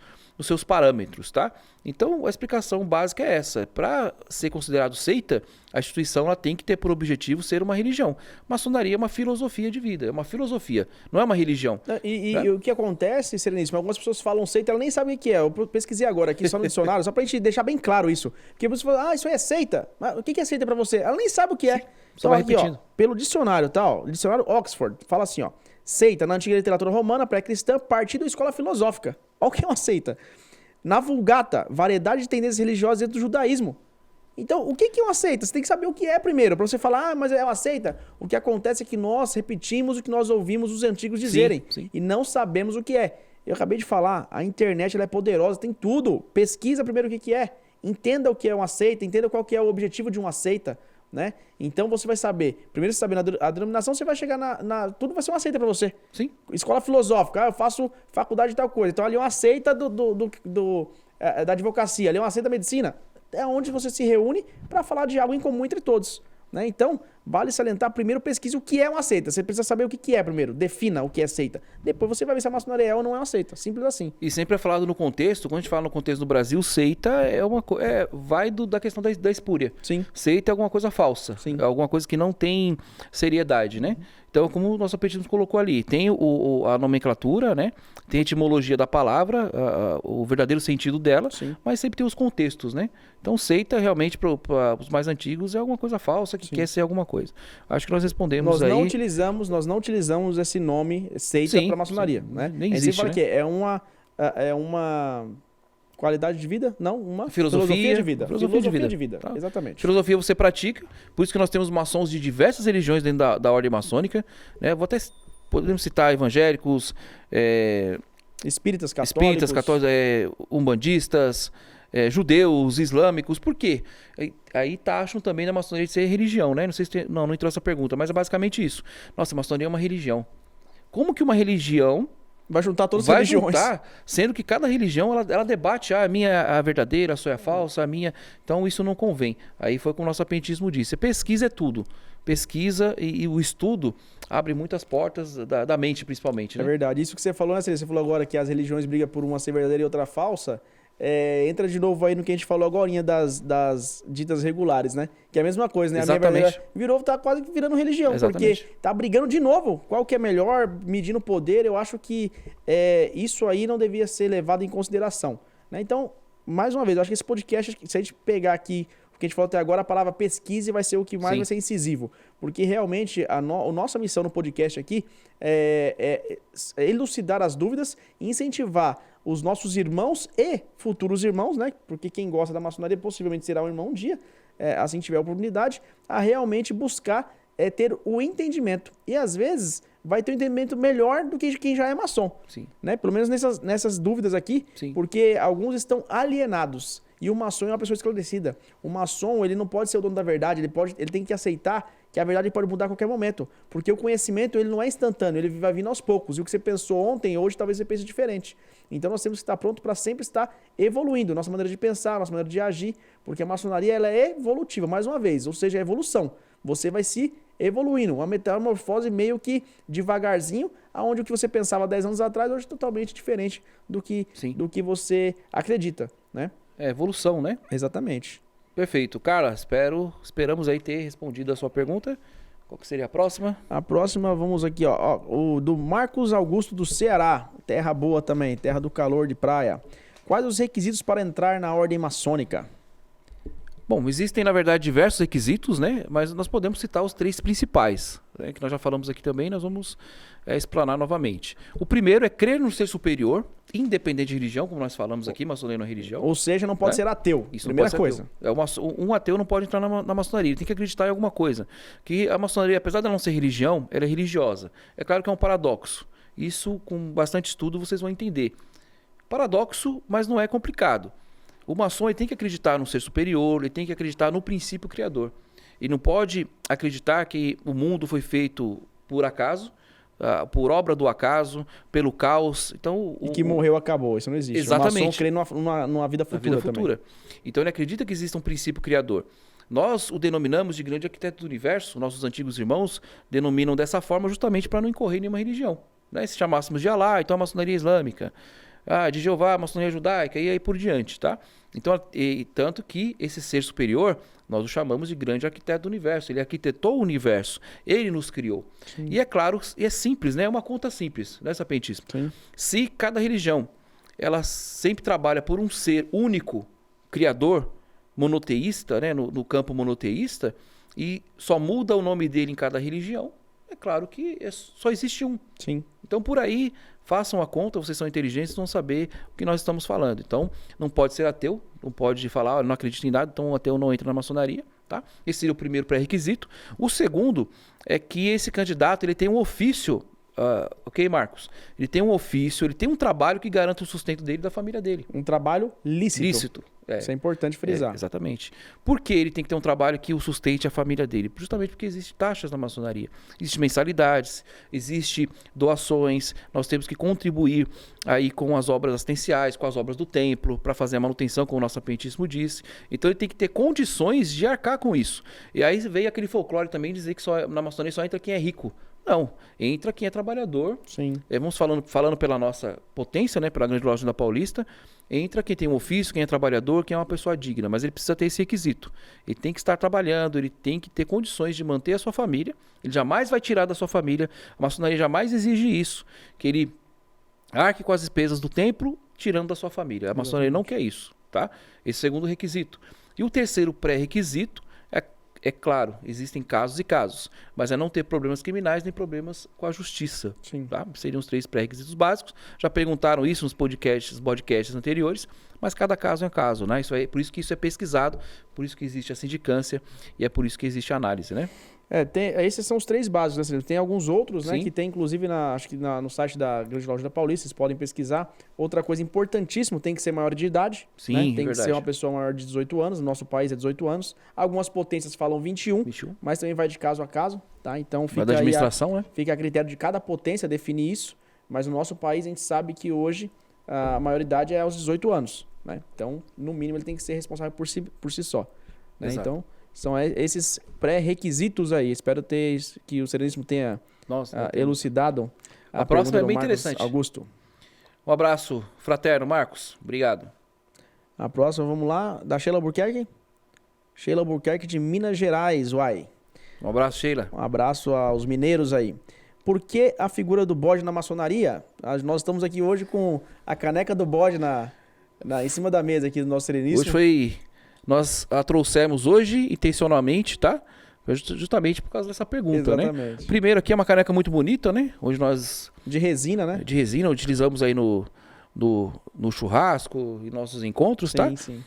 parâmetros, tá? Então, a explicação básica é essa. Para ser considerado seita, a instituição ela tem que ter por objetivo ser uma religião. Maçonaria é uma filosofia de vida, é uma filosofia, não é uma religião. E o que acontece, Sereníssimo, algumas pessoas falam seita, ela nem sabe o que é. Eu pesquisei agora aqui só no dicionário, só pra gente deixar bem claro isso. Porque você fala, isso aí é seita. Mas o que é seita pra você? Ela nem sabe o que é. Só vai repetindo. Ó, pelo dicionário, tá? Ó, dicionário Oxford, fala assim, ó. Seita, na antiga literatura romana, pré-cristã, partido ou escola filosófica. Olha o que é uma seita. Na Vulgata, variedade de tendências religiosas dentro do judaísmo. Então, o que é uma seita? Você tem que saber o que é primeiro, para você falar, mas é uma seita. O que acontece é que nós repetimos o que nós ouvimos os antigos dizerem. Sim. E não sabemos o que é. Eu acabei de falar, a internet ela é poderosa, tem tudo. Pesquisa primeiro o que é. Entenda o que é uma seita, entenda qual que é o objetivo de uma seita. Né? Então você vai saber, primeiro você saber a denominação, você vai chegar tudo vai ser uma seita para você. Sim. Escola filosófica, eu faço faculdade de tal coisa, então ali é uma seita da advocacia, ali é uma seita da medicina, é onde você se reúne para falar de algo em comum entre todos. Né? Então, vale salientar, primeiro pesquise o que é uma seita. Você precisa saber o que é primeiro, defina o que é seita. Depois você vai ver se a maçonaria é ou não é uma seita, simples assim. E sempre é falado no contexto, quando a gente fala no contexto do Brasil, seita vai da questão da espúria. Sim. Seita é alguma coisa falsa, Sim. É alguma coisa que não tem seriedade, né? Então, como o nosso apetite colocou ali, tem a nomenclatura, né? Tem a etimologia da palavra, o verdadeiro sentido dela, Sim. mas sempre tem os contextos, né? Então, seita realmente para os mais antigos é alguma coisa falsa que quer ser alguma coisa. Acho que nós respondemos aí. Nós não utilizamos esse nome seita para maçonaria, né? Nem existe, fala né? que é uma qualidade de vida? Não, uma filosofia de vida. Filosofia de vida. Tá. Exatamente. Filosofia você pratica, por isso que nós temos maçons de diversas religiões dentro da ordem maçônica, né? Podemos citar evangélicos, espíritas católicos, umbandistas, judeus, islâmicos. Por quê? Aí taxam também na maçonaria de ser religião, né? Não sei se não entrou essa pergunta, mas é basicamente isso. Nossa, a maçonaria é uma religião. Como que uma religião vai juntar todas as religiões? Sendo que cada religião ela debate, a minha é a verdadeira, a sua é a falsa, a minha. Então isso não convém. Aí foi como o nosso apentismo disse. Pesquisa é tudo. Pesquisa e o estudo abre muitas portas da mente, principalmente. Né? É verdade. Isso que você falou, né, Celso? Você falou agora que as religiões brigam por uma ser verdadeira e outra falsa. entra de novo aí no que a gente falou agorinha das ditas regulares, né? Que é a mesma coisa, né? A minha Exatamente. virou, tá quase virando religião, Exatamente. porque tá brigando de novo. Qual que é melhor, medindo poder? Eu acho que isso aí não devia ser levado em consideração, né? Então, mais uma vez, eu acho que esse podcast, se a gente pegar aqui o que a gente falou até agora, a palavra pesquise vai ser o que mais Sim. vai ser incisivo. Porque realmente a nossa missão no podcast aqui é elucidar as dúvidas e incentivar os nossos irmãos e futuros irmãos, né? Porque quem gosta da maçonaria possivelmente será um irmão um dia, assim tiver a oportunidade, a realmente buscar ter o entendimento. E às vezes vai ter um entendimento melhor do que quem já é maçom. Sim. Né? Pelo menos nessas dúvidas aqui, Sim. porque alguns estão alienados. E o maçom é uma pessoa esclarecida. O maçom, ele não pode ser o dono da verdade, ele tem que aceitar que a verdade pode mudar a qualquer momento. Porque o conhecimento, ele não é instantâneo, ele vai vindo aos poucos. E o que você pensou ontem, hoje, talvez você pense diferente. Então nós temos que estar pronto para sempre estar evoluindo. Nossa maneira de pensar, nossa maneira de agir. Porque a maçonaria, ela é evolutiva, mais uma vez. Ou seja, é evolução. Você vai se evoluindo. Uma metamorfose meio que devagarzinho, aonde o que você pensava 10 anos atrás, hoje é totalmente diferente do que você acredita, né? É evolução, né? Exatamente. Perfeito. Cara, esperamos aí ter respondido a sua pergunta. Qual que seria a próxima? A próxima, vamos aqui, ó, o do Marcos Augusto do Ceará. Terra boa também, terra do calor de praia. Quais os requisitos para entrar na ordem maçônica? Bom, existem, na verdade, diversos requisitos, né? Mas nós podemos citar os 3 principais, né? Que nós já falamos aqui também, nós vamos explanar novamente. O primeiro é crer no ser superior, independente de religião, como nós falamos aqui, maçonaria não é religião. Ou seja, não pode ser ateu. Isso Primeira não pode ser coisa. ateu. Um ateu não pode entrar na maçonaria, ele tem que acreditar em alguma coisa. Que a maçonaria, apesar de não ser religião, ela é religiosa. É claro que é um paradoxo. Isso, com bastante estudo, vocês vão entender. Paradoxo, mas não é complicado. O maçom ele tem que acreditar no ser superior, ele tem que acreditar no princípio criador. Ele não pode acreditar que o mundo foi feito por acaso, por obra do acaso, pelo caos. Então, e que morreu, acabou. Isso não existe. Exatamente. O maçom crê numa vida futura também. Então ele acredita que existe um princípio criador. Nós o denominamos de grande arquiteto do universo, nossos antigos irmãos denominam dessa forma justamente para não incorrer em nenhuma religião. Né? Se chamássemos de Alá, então a maçonaria islâmica. De Jeová, a maçonaria judaica, e aí por diante, tá? Então, tanto que esse ser superior, nós o chamamos de grande arquiteto do universo. Ele arquitetou o universo, ele nos criou. Sim. E é claro, é simples, né? É uma conta simples, né, sapientismo? Sim. Se cada religião, ela sempre trabalha por um ser único, criador, monoteísta, né? No campo monoteísta, e só muda o nome dele em cada religião, é claro que só existe um. Sim. Então, por aí, façam a conta, vocês são inteligentes, vão saber o que nós estamos falando. Então, não pode ser ateu, não pode falar, não acredito em nada, então o ateu não entra na maçonaria, tá? Esse seria o primeiro pré-requisito. O segundo é que esse candidato ele tem um ofício, ok, Marcos? Ele tem um ofício, ele tem um trabalho que garanta o sustento dele e da família dele. Um trabalho lícito. Lícito. Isso é importante frisar. Exatamente. Por que ele tem que ter um trabalho que o sustente a família dele? Justamente porque existem taxas na maçonaria. Existem mensalidades, existem doações, nós temos que contribuir aí com as obras assistenciais, com as obras do templo, para fazer a manutenção, como o nosso sapientismo disse. Então ele tem que ter condições de arcar com isso. E aí veio aquele folclore também dizer que na maçonaria só entra quem é rico. Não, entra quem é trabalhador. Sim. Vamos falando pela nossa potência, né, pela Grande Loja da Paulista, entra quem tem um ofício, quem é trabalhador, quem é uma pessoa digna, mas ele precisa ter esse requisito. Ele tem que estar trabalhando, ele tem que ter condições de manter a sua família, ele jamais vai tirar da sua família, a maçonaria jamais exige isso, que ele arque com as despesas do templo, tirando da sua família. A maçonaria não quer isso, tá? Esse é o segundo requisito. E o terceiro pré-requisito é claro, existem casos e casos, mas é não ter problemas criminais nem problemas com a justiça. Sim. Tá? Seriam os 3 pré-requisitos básicos. Já perguntaram isso nos podcasts anteriores, mas cada caso é um caso, né? Por isso que isso é pesquisado, por isso que existe a sindicância e é por isso que existe a análise, né? Esses são os 3 básicos, né? Tem alguns outros, né? Sim. Que tem inclusive acho que no site da Grande Loja da Paulista, vocês podem pesquisar. Outra coisa importantíssima, tem que ser maior de idade. Sim, né? Tem que verdade. ser uma pessoa maior de 18 anos, no nosso país é 18 anos. Algumas potências falam 21, mas também vai de caso a caso, tá? Então fica da administração, né? Fica a critério de cada potência definir isso, mas no nosso país a gente sabe que hoje a maioridade é aos 18 anos, né? Então, no mínimo, ele tem que ser responsável por si só, né? Então, são esses pré-requisitos aí. Espero que o Sereníssimo tenha elucidado a próxima é bem Marcos interessante. Augusto. Um abraço fraterno, Marcos. Obrigado. A próxima, vamos lá, da Sheila Albuquerque. Sheila Albuquerque de Minas Gerais, uai. Um abraço, Sheila. Um abraço aos mineiros aí. Por que a figura do bode na maçonaria? Nós estamos aqui hoje com a caneca do bode em cima da mesa aqui do nosso sereníssimo. Nós a trouxemos hoje intencionalmente, tá? Justamente por causa dessa pergunta, Exatamente. né? Primeiro aqui é uma caneca muito bonita, né? Hoje nós... De resina, né? De resina, utilizamos aí no churrasco e nossos encontros, tá? Sim.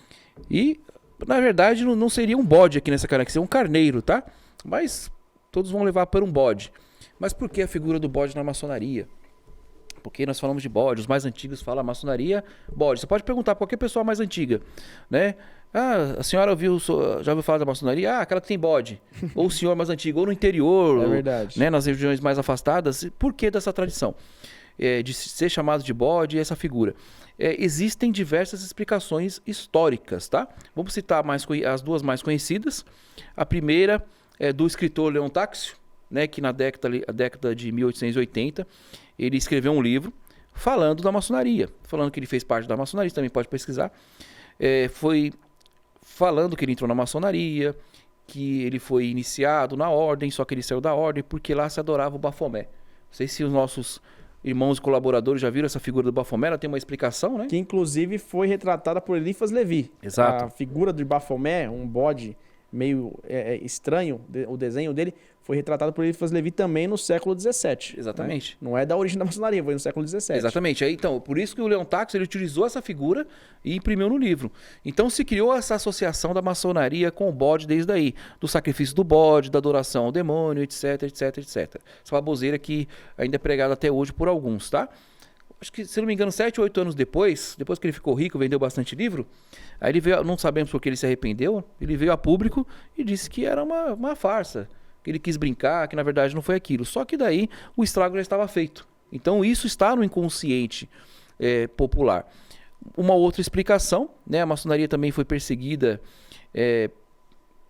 E, na verdade, não seria um bode aqui nessa caneca, seria um carneiro, tá? Mas todos vão levar para um bode. Mas por que a figura do bode na maçonaria? Porque nós falamos de bode, os mais antigos falam maçonaria, bode. Você pode perguntar para qualquer pessoa mais antiga, né? Ah, a senhora já ouviu falar da maçonaria? Ah, aquela que tem bode. Ou o senhor mais antigo, ou no interior, É verdade. né, nas regiões mais afastadas. Por que dessa tradição? De ser chamado de bode e essa figura? Existem diversas explicações históricas, tá? Vamos citar as duas mais conhecidas. A primeira é do escritor Leon Táxio, né, que na década de 1880, ele escreveu um livro falando da maçonaria, falando que ele fez parte da maçonaria, você também pode pesquisar. Foi falando que ele entrou na maçonaria, que ele foi iniciado na ordem, só que ele saiu da ordem porque lá se adorava o Bafomé. Não sei se os nossos irmãos e colaboradores já viram essa figura do Bafomé, ela tem uma explicação, né? Que inclusive foi retratada por Eliphas Levi. Exato. A figura do Bafomé, um bode meio estranho, o desenho dele, foi retratado por Eliphas Levi também no século XVII. Exatamente. Né? Não é da origem da maçonaria, foi no século XVII. Exatamente. Então, por isso que o Leon Táxio ele utilizou essa figura e imprimiu no livro. Então se criou essa associação da maçonaria com o bode desde aí. Do sacrifício do bode, da adoração ao demônio, etc, etc, etc. Essa baboseira que ainda é pregada até hoje por alguns, tá? Acho que, se não me engano, 7 ou 8 anos depois que ele ficou rico, vendeu bastante livro, aí ele veio, não sabemos por que ele se arrependeu, ele veio a público e disse que era uma farsa, que ele quis brincar, que na verdade não foi aquilo. Só que daí o estrago já estava feito. Então isso está no inconsciente popular. Uma outra explicação, né? A maçonaria também foi perseguida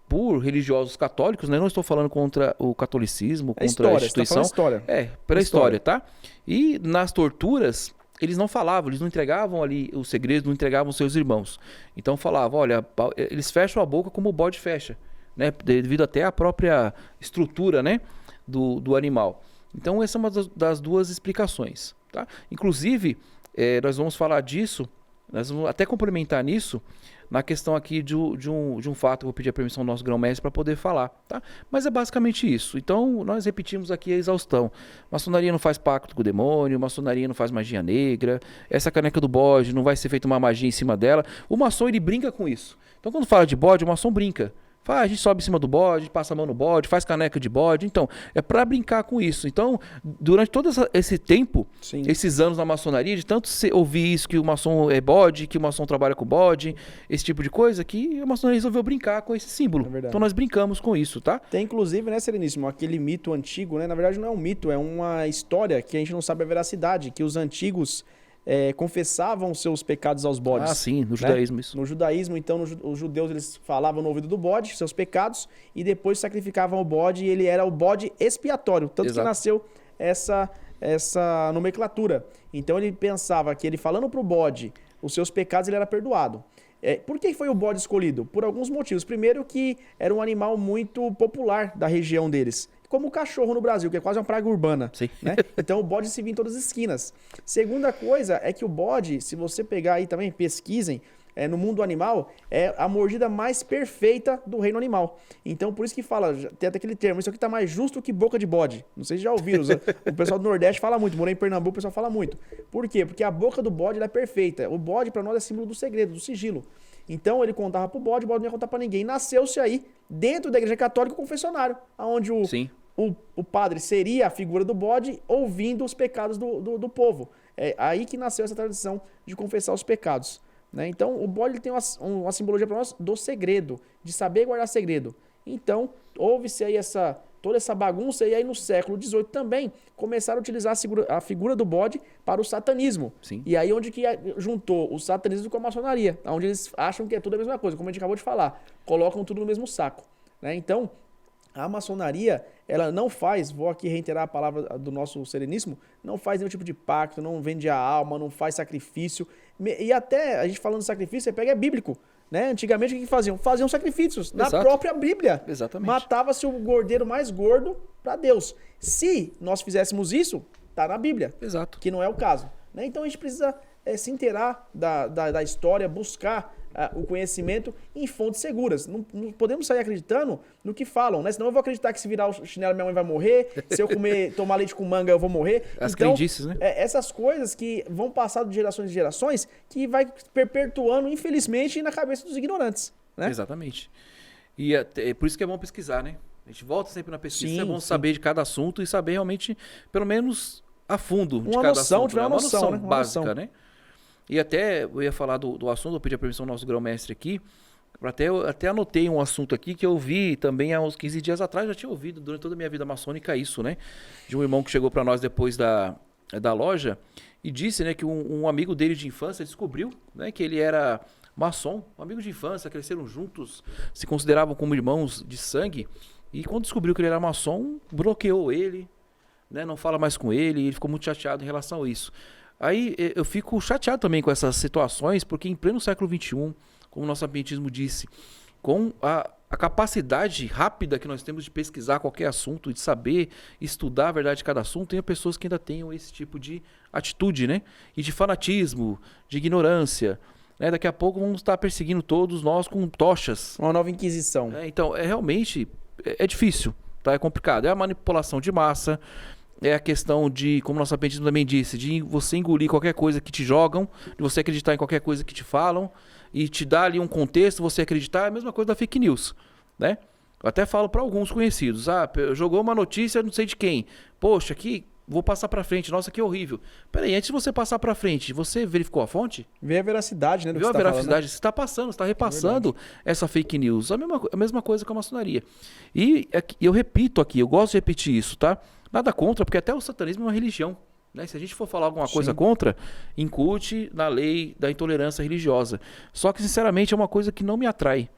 por religiosos católicos, né? Não estou falando contra o catolicismo, contra a instituição. História. Pela história, tá? E nas torturas, eles não falavam, eles não entregavam ali os segredos, não entregavam seus irmãos. Então falavam, olha, eles fecham a boca como o bode fecha, né? Devido até à própria estrutura, né? do animal. Então essa é uma das duas explicações, tá? Inclusive, nós vamos falar disso, nós vamos até complementar nisso, na questão aqui de um fato, eu vou pedir a permissão do nosso grão-mestre para poder falar, tá? Mas é basicamente isso. Então, nós repetimos aqui a exaustão. Maçonaria não faz pacto com o demônio, maçonaria não faz magia negra, essa caneca do bode não vai ser feita uma magia em cima dela. O maçom, ele brinca com isso. Então, quando fala de bode, o maçom brinca. A gente sobe em cima do bode, passa a mão no bode, faz caneca de bode. Então, é para brincar com isso. Então, durante todo esse tempo, Sim. esses anos na maçonaria, de tanto ouvir isso, que o maçom é bode, que o maçom trabalha com bode, esse tipo de coisa, que a maçonaria resolveu brincar com esse símbolo. Então, nós brincamos com isso, tá? Tem, inclusive, né, Sereníssimo, aquele mito antigo, né? Na verdade, não é um mito, é uma história que a gente não sabe a veracidade, que os antigos confessavam seus pecados aos bodes. Ah, sim, no judaísmo, né? isso. No judaísmo, então, os judeus, eles falavam no ouvido do bode seus pecados e depois sacrificavam o bode e ele era o bode expiatório. Tanto Exato. que nasceu essa nomenclatura. Então, ele pensava que ele falando pro bode os seus pecados, ele era perdoado. Por que foi o bode escolhido? Por alguns motivos. Primeiro que era um animal muito popular da região deles. Como o cachorro no Brasil, que é quase uma praga urbana. Sim. Né? Então o bode se via em todas as esquinas. Segunda coisa é que o bode, se você pegar aí também, pesquisem, no mundo animal, é a mordida mais perfeita do reino animal. Então por isso que fala, tem até aquele termo, isso aqui tá mais justo que boca de bode. Não sei se já ouviram, o pessoal do Nordeste fala muito, morei em Pernambuco, o pessoal fala muito. Por quê? Porque a boca do bode ela é perfeita. O bode para nós é símbolo do segredo, do sigilo. Então ele contava pro bode, o bode não ia contar para ninguém. Nasceu-se aí, dentro da igreja católica, o confessionário, onde o padre seria a figura do bode ouvindo os pecados do povo. É aí que nasceu essa tradição de confessar os pecados. Né? Então, o bode ele tem uma simbologia para nós do segredo, de saber guardar segredo. Então, houve-se aí toda essa bagunça, e aí no século XVIII também começaram a utilizar a figura do bode para o satanismo. Sim. E aí onde que juntou o satanismo com a maçonaria, onde eles acham que é tudo a mesma coisa, como a gente acabou de falar, colocam tudo no mesmo saco. Né? Então, A maçonaria, ela não faz, vou aqui reiterar a palavra do nosso sereníssimo, não faz nenhum tipo de pacto, não vende a alma, não faz sacrifício. E até, a gente falando de sacrifício, você pega, é bíblico. Né? Antigamente, o que faziam? Faziam sacrifícios na própria Bíblia. Exatamente. Matava-se o gordeiro mais gordo para Deus. Se nós fizéssemos isso, tá na Bíblia. Exato. Que não é o caso. Né? Então, a gente precisa se inteirar da história, buscar o conhecimento em fontes seguras. Não podemos sair acreditando no que falam, né? Senão eu vou acreditar que se virar o chinelo minha mãe vai morrer, se eu tomar leite com manga eu vou morrer. As então, crendices, né? Essas coisas que vão passar de gerações em gerações, que vai perpetuando, infelizmente, na cabeça dos ignorantes. Né? Exatamente. E é por isso que é bom pesquisar, né? A gente volta sempre na pesquisa, Sim, é bom sim. saber de cada assunto e saber realmente, pelo menos, a fundo de Uma cada noção, assunto. tiver Né? uma noção, né? Uma básica, noção. né? E até, eu ia falar do assunto, eu pedi a permissão do nosso grão-mestre aqui, eu até anotei um assunto aqui que eu vi também há uns 15 dias atrás, já tinha ouvido durante toda a minha vida maçônica isso, né? De um irmão que chegou para nós depois da loja e disse, né, que um amigo dele de infância descobriu, né, que ele era maçom, um amigo de infância, cresceram juntos, se consideravam como irmãos de sangue, e quando descobriu que ele era maçom, bloqueou ele, né, não fala mais com ele, e ele ficou muito chateado em relação a isso. Aí eu fico chateado também com essas situações, porque em pleno século XXI, como o nosso ambientismo disse, com a capacidade rápida que nós temos de pesquisar qualquer assunto, de saber estudar a verdade de cada assunto, tem pessoas que ainda tenham esse tipo de atitude, né? E de fanatismo, de ignorância. Né? Daqui a pouco vamos estar perseguindo todos nós com tochas. Uma nova inquisição. Então, realmente é difícil, tá? É complicado. É a manipulação de massa, é a questão de, como nosso aprendiz também disse, de você engolir qualquer coisa que te jogam, de você acreditar em qualquer coisa que te falam, e te dar ali um contexto, você acreditar, é a mesma coisa da fake news, né? Eu até falo para alguns conhecidos, jogou uma notícia não sei de quem, poxa, aqui, vou passar para frente, nossa, que horrível. Peraí, antes de você passar para frente, você verificou a fonte? Vê a veracidade, né? Viu a veracidade? Você está passando, você está repassando essa fake news. A mesma coisa com a maçonaria. E eu repito aqui, eu gosto de repetir isso, tá? Nada contra, porque até o satanismo é uma religião. Né? Se a gente for falar alguma coisa contra, incute na lei da intolerância religiosa. Só que, sinceramente, é uma coisa que não me atrai.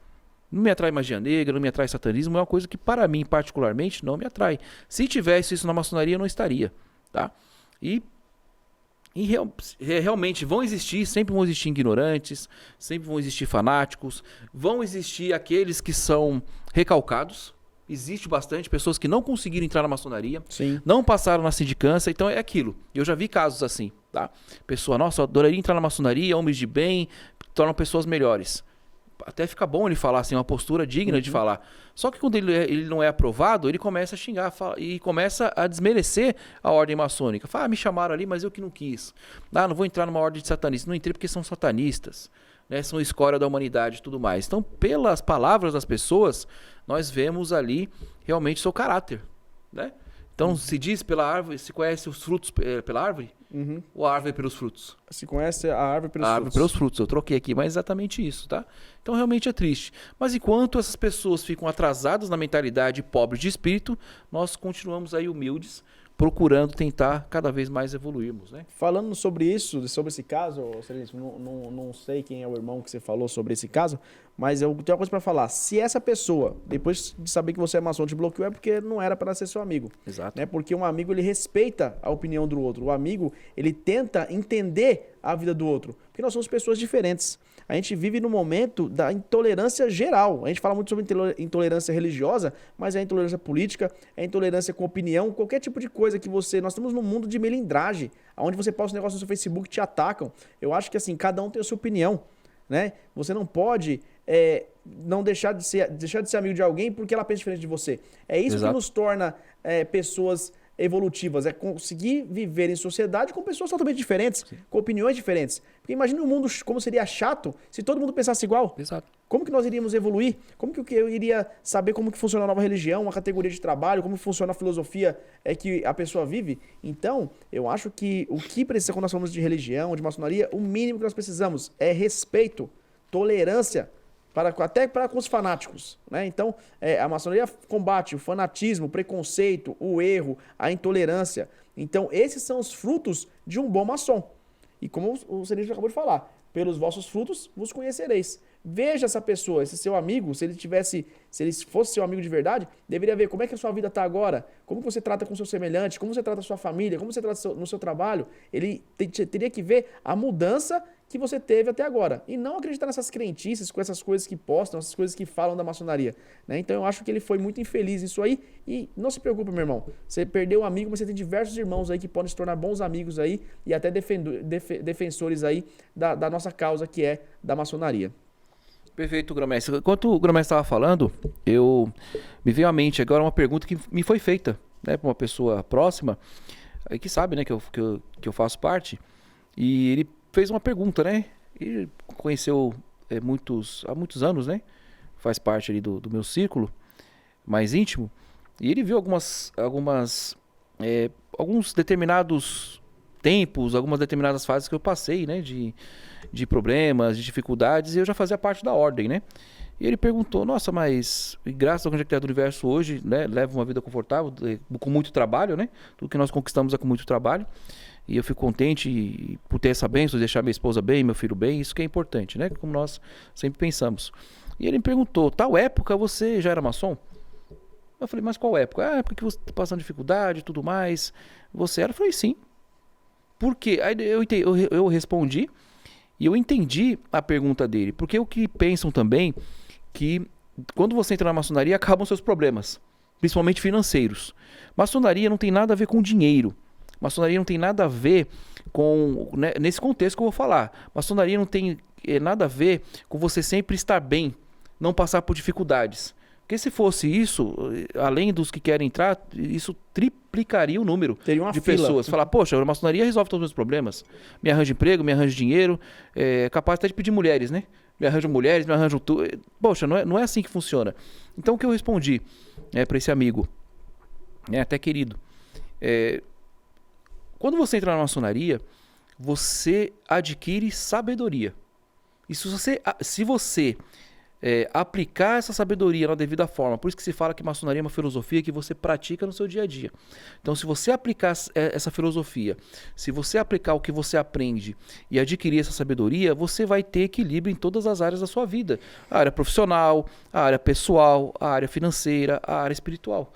Não me atrai magia negra, não me atrai satanismo. É uma coisa que, para mim, particularmente, não me atrai. Se tivesse isso na maçonaria, eu não estaria. Tá? E realmente sempre vão existir ignorantes, sempre vão existir fanáticos, vão existir aqueles que são recalcados. Existe bastante pessoas que não conseguiram entrar na maçonaria, não passaram na sindicância, então é aquilo. Eu já vi casos assim, tá? Pessoa, nossa, eu adoraria entrar na maçonaria, homens de bem, tornam pessoas melhores. Até fica bom ele falar assim, uma postura digna de falar. Só que quando ele não é aprovado, ele começa a xingar e começa a desmerecer a ordem maçônica. Fala, me chamaram ali, mas eu que não quis. Não vou entrar numa ordem de satanistas. Não entrei porque são satanistas. Né, são escória da humanidade e tudo mais. Então, pelas palavras das pessoas, nós vemos ali realmente seu caráter. Né? Então, se diz pela árvore, se conhece os frutos pela árvore, ou a árvore pelos frutos? Se conhece a árvore pelos frutos. A árvore pelos frutos, eu troquei aqui, mas é exatamente isso, tá? Então, realmente é triste. Mas enquanto essas pessoas ficam atrasadas na mentalidade pobre de espírito, nós continuamos aí humildes, procurando tentar cada vez mais evoluirmos, né? Falando sobre isso, sobre esse caso, não sei quem é o irmão que você falou sobre esse caso, mas eu tenho uma coisa para falar. Se essa pessoa, depois de saber que você é maçom, te bloqueou, é porque não era para ser seu amigo. Exato. Né? Porque um amigo, ele respeita a opinião do outro. O amigo, ele tenta entender a vida do outro. Porque nós somos pessoas diferentes. A gente vive no momento da intolerância geral. A gente fala muito sobre intolerância religiosa, mas é a intolerância política, é a intolerância com opinião, qualquer tipo de coisa que você... Nós estamos num mundo de melindragem, onde você posta um negócio no seu Facebook e te atacam. Eu acho que assim, cada um tem a sua opinião. Né? Você não pode não deixar de ser amigo de alguém porque ela pensa diferente de você. É isso que nos torna pessoas evolutivas, é conseguir viver em sociedade com pessoas totalmente diferentes, com opiniões diferentes. Porque imagine um mundo como seria chato se todo mundo pensasse igual. Exato. Como que nós iríamos evoluir? Como que eu iria saber como que funciona a nova religião, a categoria de trabalho, como funciona a filosofia que a pessoa vive? Então, eu acho que o que precisa quando nós falamos de religião, de maçonaria, o mínimo que nós precisamos é respeito, tolerância, até para com os fanáticos. Né? Então, a maçonaria combate o fanatismo, o preconceito, o erro, a intolerância. Então, esses são os frutos de um bom maçom. E como o Seríssimo acabou de falar, pelos vossos frutos vos conhecereis. Veja essa pessoa, esse seu amigo, se ele fosse seu amigo de verdade, deveria ver como é que a sua vida está agora, como você trata com o seu semelhante, como você trata a sua família, como você trata no seu trabalho. Ele teria que ver a mudança que você teve até agora. E não acreditar nessas crentices, com essas coisas que postam, essas coisas que falam da maçonaria. Né? Então eu acho que ele foi muito infeliz nisso aí. E não se preocupe, meu irmão. Você perdeu um amigo, mas você tem diversos irmãos aí que podem se tornar bons amigos aí e até defensores aí da nossa causa, que é da maçonaria. Perfeito, Grão-Mestre. Enquanto o Grão-Mestre estava falando, me veio à mente agora uma pergunta que me foi feita, né, por uma pessoa próxima, que sabe, né, que eu faço parte, e ele fez uma pergunta, né? Ele conheceu há muitos anos, né? Faz parte ali do meu círculo mais íntimo, e ele viu alguns determinados tempos, algumas determinadas fases que eu passei, né, de problemas, de dificuldades, e eu já fazia parte da ordem, né? E ele perguntou, nossa, mas graças ao Conjectura do Universo hoje, né, levo uma vida confortável, com muito trabalho, né? Tudo que nós conquistamos é com muito trabalho, e eu fico contente por ter essa bênção, deixar minha esposa bem, meu filho bem, isso que é importante, né? Como nós sempre pensamos. E ele me perguntou, tal época você já era maçom? Eu falei, mas qual época? Ah, época que você está passando dificuldade e tudo mais. Você era? Eu falei, sim. Por quê? Aí eu respondi e eu entendi a pergunta dele. Porque o que pensam também que quando você entra na maçonaria acabam seus problemas, principalmente financeiros. Maçonaria não tem nada a ver com dinheiro. Maçonaria não tem nada a ver com, né, nesse contexto que eu vou falar. Maçonaria não tem nada a ver com você sempre estar bem, não passar por dificuldades. Porque se fosse isso, além dos que querem entrar, isso triplicaria o número de pessoas. Falar, poxa, a maçonaria resolve todos os meus problemas. Me arranja emprego, me arranja dinheiro, é capaz até de pedir mulheres, né? Me arranjam mulheres, me arranjam tudo. Poxa, não é assim que funciona. Então o que eu respondi para esse amigo, até querido, quando você entra na maçonaria, você adquire sabedoria. E se você aplicar essa sabedoria na devida forma, por isso que se fala que maçonaria é uma filosofia que você pratica no seu dia a dia. Então, se você aplicar essa filosofia, se você aplicar o que você aprende e adquirir essa sabedoria, você vai ter equilíbrio em todas as áreas da sua vida. A área profissional, a área pessoal, a área financeira, a área espiritual.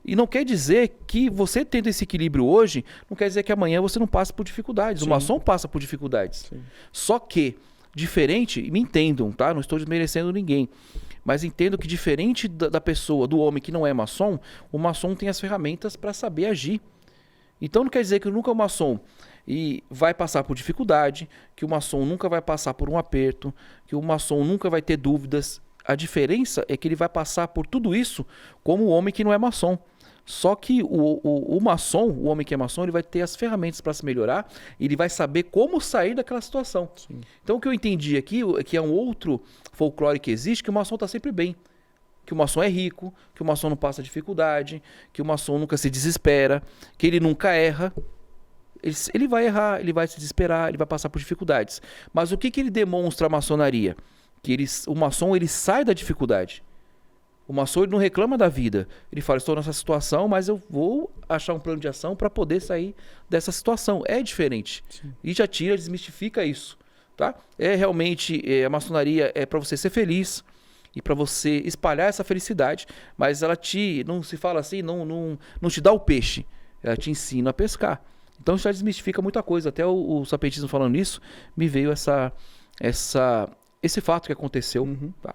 E não quer dizer que você tendo esse equilíbrio hoje, não quer dizer que amanhã você não passe por dificuldades. Sim. O maçom passa por dificuldades. Sim. Só que, diferente, e me entendam, tá? Não estou desmerecendo ninguém, mas entendo que diferente da pessoa, do homem que não é maçom, o maçom tem as ferramentas para saber agir. Então não quer dizer que nunca o maçom vai passar por dificuldade, que o maçom nunca vai passar por um aperto, que o maçom nunca vai ter dúvidas. A diferença é que ele vai passar por tudo isso como o homem que não é maçom. Só que o maçom, o homem que é maçom, ele vai ter as ferramentas para se melhorar, e ele vai saber como sair daquela situação. Sim. Então o que eu entendi aqui, que é um outro folclore que existe, que o maçom está sempre bem. Que o maçom é rico, que o maçom não passa dificuldade, que o maçom nunca se desespera, que ele nunca erra. Ele vai errar, ele vai se desesperar, ele vai passar por dificuldades. Mas o que ele demonstra a maçonaria? Que o maçom ele sai da dificuldade. O maçom ele não reclama da vida. Ele fala, estou nessa situação, mas eu vou achar um plano de ação para poder sair dessa situação. É diferente. Sim. E já desmistifica isso. Tá? Realmente, a maçonaria é para você ser feliz e para você espalhar essa felicidade, mas ela não se fala assim, não te dá o peixe. Ela te ensina a pescar. Então isso já desmistifica muita coisa. Até o sapetismo falando nisso, me veio esse fato que aconteceu. Uhum. Tá?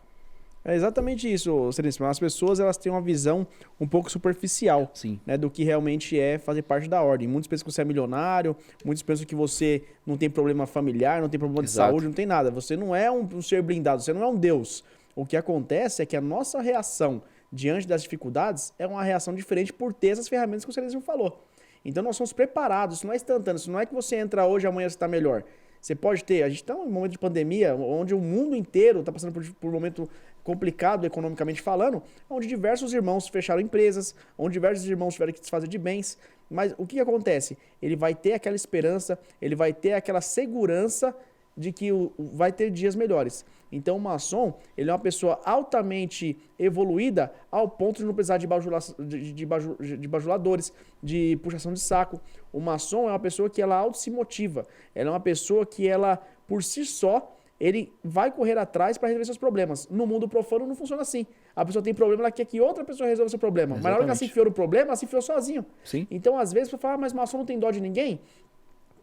É exatamente isso, Sereníssimo. As pessoas elas têm uma visão um pouco superficial, né, do que realmente é fazer parte da ordem. Muitos pensam que você é milionário, muitos pensam que você não tem problema familiar, não tem problema de saúde, não tem nada. Você não é um ser blindado, você não é um Deus. O que acontece é que a nossa reação diante das dificuldades é uma reação diferente por ter essas ferramentas que o Sereníssimo falou. Então nós somos preparados, isso não é instantâneo, isso não é que você entra hoje e amanhã você está melhor. Você pode ter, a gente está em um momento de pandemia, onde o mundo inteiro está passando por um momento complicado economicamente falando, onde diversos irmãos fecharam empresas, onde diversos irmãos tiveram que desfazer de bens, mas o que acontece? Ele vai ter aquela esperança, ele vai ter aquela segurança de que vai ter dias melhores. Então o maçom, ele é uma pessoa altamente evoluída ao ponto de não precisar de bajuladores, de puxação de saco. O maçom é uma pessoa que ela auto se motiva, ela é uma pessoa que ela, por si só, ele vai correr atrás para resolver seus problemas. No mundo profano não funciona assim. A pessoa tem problema, ela quer que outra pessoa resolva o seu problema. Mas na hora que ela se enfiou no problema, ela se enfiou sozinho. Sim. Então, às vezes, você fala, mas maçom não tem dó de ninguém.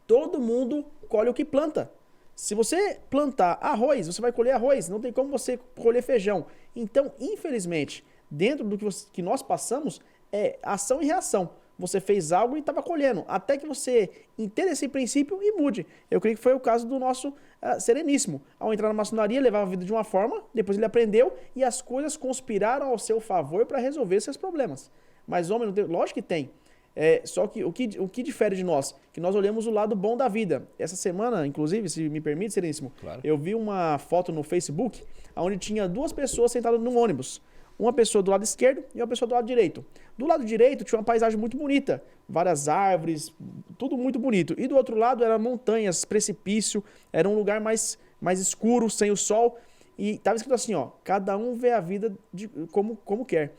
Todo mundo colhe o que planta. Se você plantar arroz, você vai colher arroz. Não tem como você colher feijão. Então, infelizmente, dentro do que nós passamos, é ação e reação. Você fez algo e estava colhendo. Até que você entenda esse princípio e mude. Eu creio que foi o caso do nosso Sereníssimo. Ao entrar na maçonaria, levava a vida de uma forma, depois ele aprendeu e as coisas conspiraram ao seu favor para resolver seus problemas. Mas homem não tem... Lógico que tem. Só que o que difere de nós? Que nós olhamos o lado bom da vida. Essa semana, inclusive, se me permite, Sereníssimo, claro, eu vi uma foto no Facebook onde tinha 2 pessoas sentadas num ônibus. Uma pessoa do lado esquerdo e uma pessoa do lado direito. Do lado direito tinha uma paisagem muito bonita, várias árvores, tudo muito bonito. E do outro lado eram montanhas, precipício, era um lugar mais escuro, sem o sol. E estava escrito assim, ó, cada um vê a vida como quer.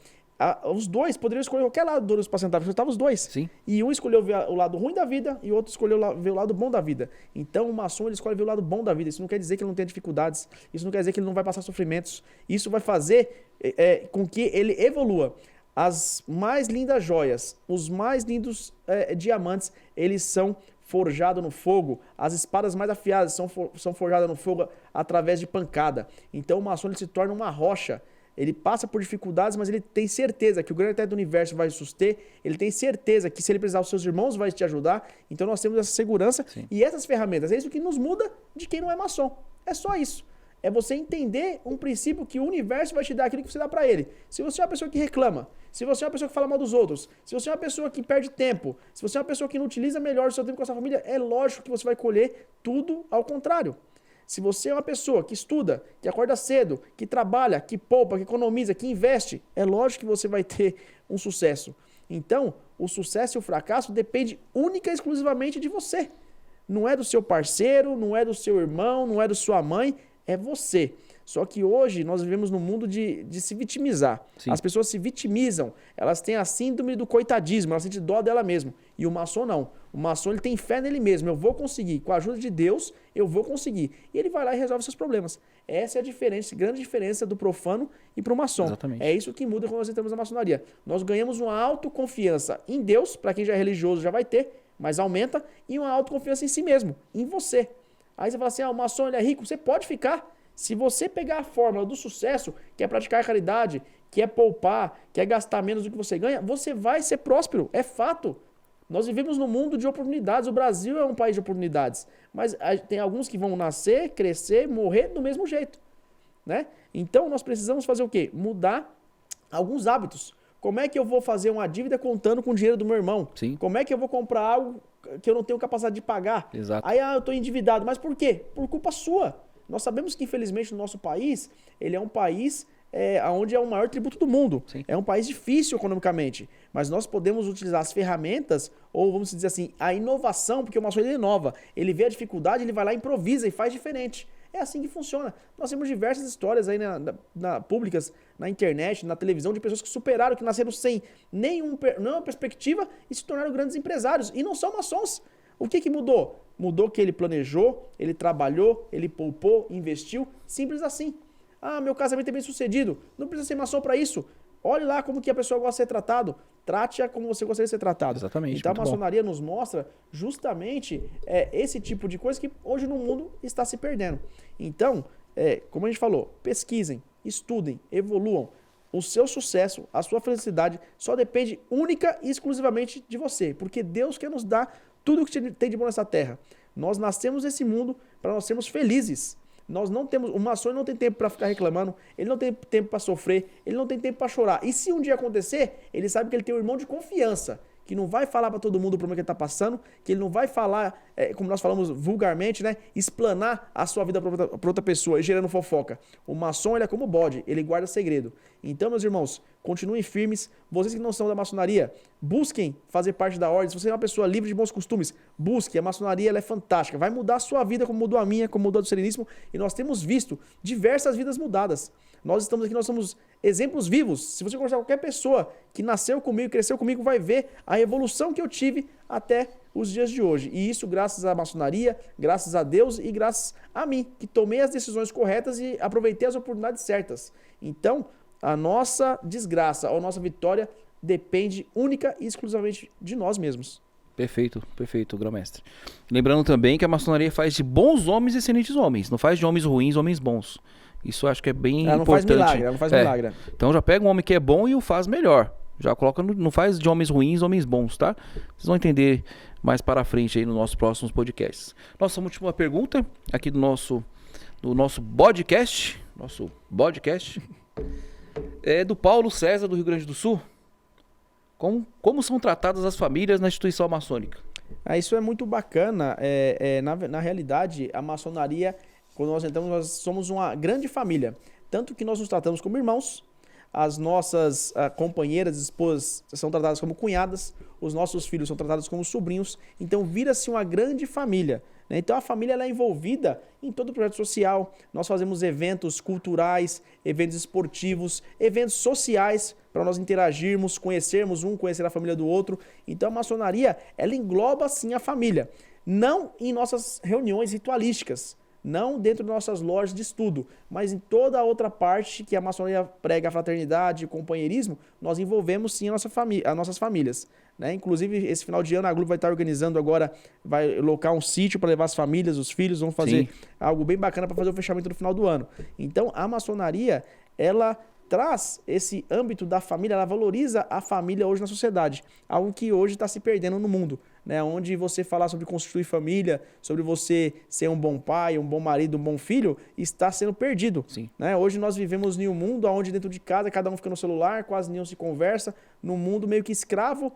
Os dois poderiam escolher qualquer lado do ônibus para sentar, porque estavam os dois. Sim. E um escolheu ver o lado ruim da vida e o outro escolheu ver o lado bom da vida. Então o maçom ele escolhe ver o lado bom da vida. Isso não quer dizer que ele não tenha dificuldades, isso não quer dizer que ele não vai passar sofrimentos. Isso vai fazer com que ele evolua. As mais lindas joias, os mais lindos diamantes, eles são forjados no fogo. As espadas mais afiadas são forjadas no fogo através de pancada. Então o maçom ele se torna uma rocha. Ele passa por dificuldades, mas ele tem certeza que o grande arquiteto do universo vai suster. Ele tem certeza que se ele precisar, os seus irmãos vão te ajudar. Então nós temos essa segurança. Sim. E essas ferramentas. É isso que nos muda de quem não é maçom. É só isso. É você entender um princípio que o universo vai te dar aquilo que você dá para ele. Se você é uma pessoa que reclama, se você é uma pessoa que fala mal dos outros, se você é uma pessoa que perde tempo, se você é uma pessoa que não utiliza melhor o seu tempo com a sua família, é lógico que você vai colher tudo ao contrário. Se você é uma pessoa que estuda, que acorda cedo, que trabalha, que poupa, que economiza, que investe, é lógico que você vai ter um sucesso. Então, o sucesso e o fracasso depende única e exclusivamente de você. Não é do seu parceiro, não é do seu irmão, não é da sua mãe, é você. Só que hoje nós vivemos num mundo de se vitimizar. Sim. As pessoas se vitimizam, elas têm a síndrome do coitadismo, elas sentem dó dela mesma. E o maçom não. O maçom ele tem fé nele mesmo, eu vou conseguir. Com a ajuda de Deus, eu vou conseguir. E ele vai lá e resolve seus problemas. Essa é a diferença, a grande diferença do profano e para o maçom. Exatamente. É isso que muda quando nós entramos na maçonaria. Nós ganhamos uma autoconfiança em Deus, para quem já é religioso já vai ter, mas aumenta, e uma autoconfiança em si mesmo, em você. Aí você fala assim, o maçom ele é rico, você pode ficar. Se você pegar a fórmula do sucesso, que é praticar a caridade, que é poupar, que é gastar menos do que você ganha, você vai ser próspero, é fato. Nós vivemos num mundo de oportunidades, o Brasil é um país de oportunidades, mas tem alguns que vão nascer, crescer, morrer do mesmo jeito, né? Então nós precisamos fazer o quê? Mudar alguns hábitos. Como é que eu vou fazer uma dívida contando com o dinheiro do meu irmão? Sim. Como é que eu vou comprar algo que eu não tenho capacidade de pagar? Exato. Aí eu estou endividado, mas por quê? Por culpa sua. Nós sabemos que, infelizmente, o nosso país, ele é um país onde é o maior tributo do mundo. Sim. É um país difícil economicamente, mas nós podemos utilizar as ferramentas, ou vamos dizer assim, a inovação, porque o maçom ele inova. Ele vê a dificuldade, ele vai lá, improvisa e faz diferente. É assim que funciona. Nós temos diversas histórias aí públicas, na internet, na televisão, de pessoas que superaram, que nasceram sem nenhuma perspectiva e se tornaram grandes empresários. E não são maçons. O que mudou? Mudou que ele planejou, ele trabalhou, ele poupou, investiu, simples assim. Meu casamento é bem sucedido, não precisa ser maçom para isso. Olhe lá como que a pessoa gosta de ser tratado, trate-a como você gostaria de ser tratado. Exatamente. Então a maçonaria nos mostra justamente esse tipo de coisa que hoje no mundo está se perdendo. Então, como a gente falou, pesquisem, estudem, evoluam. O seu sucesso, a sua felicidade só depende única e exclusivamente de você, porque Deus quer nos dar tudo o que tem de bom nessa terra. Nós nascemos nesse mundo para nós sermos felizes. Nós não temos, o maçom não tem tempo para ficar reclamando, ele não tem tempo para sofrer, ele não tem tempo para chorar. E se um dia acontecer, ele sabe que ele tem um irmão de confiança, que não vai falar para todo mundo o problema que ele está passando, que ele não vai falar, como nós falamos vulgarmente, né, explanar a sua vida para outra pessoa e gerando fofoca. O maçom ele é como o bode, ele guarda segredo. Então, meus irmãos, continuem firmes. Vocês que não são da maçonaria, busquem fazer parte da ordem. Se você é uma pessoa livre de bons costumes, busque. A maçonaria ela é fantástica. Vai mudar a sua vida como mudou a minha, como mudou a do Sereníssimo. E nós temos visto diversas vidas mudadas. Nós estamos aqui, nós somos exemplos vivos. Se você conversar com qualquer pessoa que nasceu comigo, cresceu comigo, vai ver a evolução que eu tive até os dias de hoje. E isso graças à maçonaria, graças a Deus e graças a mim, que tomei as decisões corretas e aproveitei as oportunidades certas. Então, a nossa desgraça ou a nossa vitória depende única e exclusivamente de nós mesmos. Perfeito, perfeito, grão-mestre. Lembrando também que a maçonaria faz de bons homens excelentes homens, não faz de homens ruins homens bons. Isso eu acho que é bem Ela não importante. faz milagre, ela não faz milagre. Então já pega um homem que é bom e o faz melhor. Já coloca, não faz de homens ruins homens bons, tá? Vocês vão entender mais para frente aí nos nossos próximos podcasts. Nossa última pergunta aqui do nosso podcast, é do Paulo César, do Rio Grande do Sul. Como são tratadas as famílias na instituição maçônica? Isso é muito bacana. Na realidade, a maçonaria, quando nós entramos, nós somos uma grande família. Tanto que nós nos tratamos como irmãos, as nossas companheiras, esposas, são tratadas como cunhadas, os nossos filhos são tratados como sobrinhos, então vira-se uma grande família. Né? Então a família ela é envolvida em todo o projeto social, nós fazemos eventos culturais, eventos esportivos, eventos sociais, para nós interagirmos, conhecermos conhecer a família do outro. Então a maçonaria, ela engloba sim a família, não em nossas reuniões ritualísticas, não dentro de nossas lojas de estudo, mas em toda a outra parte que a maçonaria prega a fraternidade e companheirismo, nós envolvemos sim as nossas famílias. Né? Inclusive, esse final de ano a Globo vai estar organizando agora, vai locar um sítio para levar as famílias, os filhos, vão fazer algo bem bacana para fazer o fechamento no final do ano. Então, a maçonaria, ela traz esse âmbito da família, ela valoriza a família hoje na sociedade, algo que hoje está se perdendo no mundo, né? Onde você falar sobre constituir família, sobre você ser um bom pai, um bom marido, um bom filho, está sendo perdido. Né? Hoje nós vivemos em um mundo onde dentro de casa cada um fica no celular, quase nenhum se conversa, num mundo meio que escravo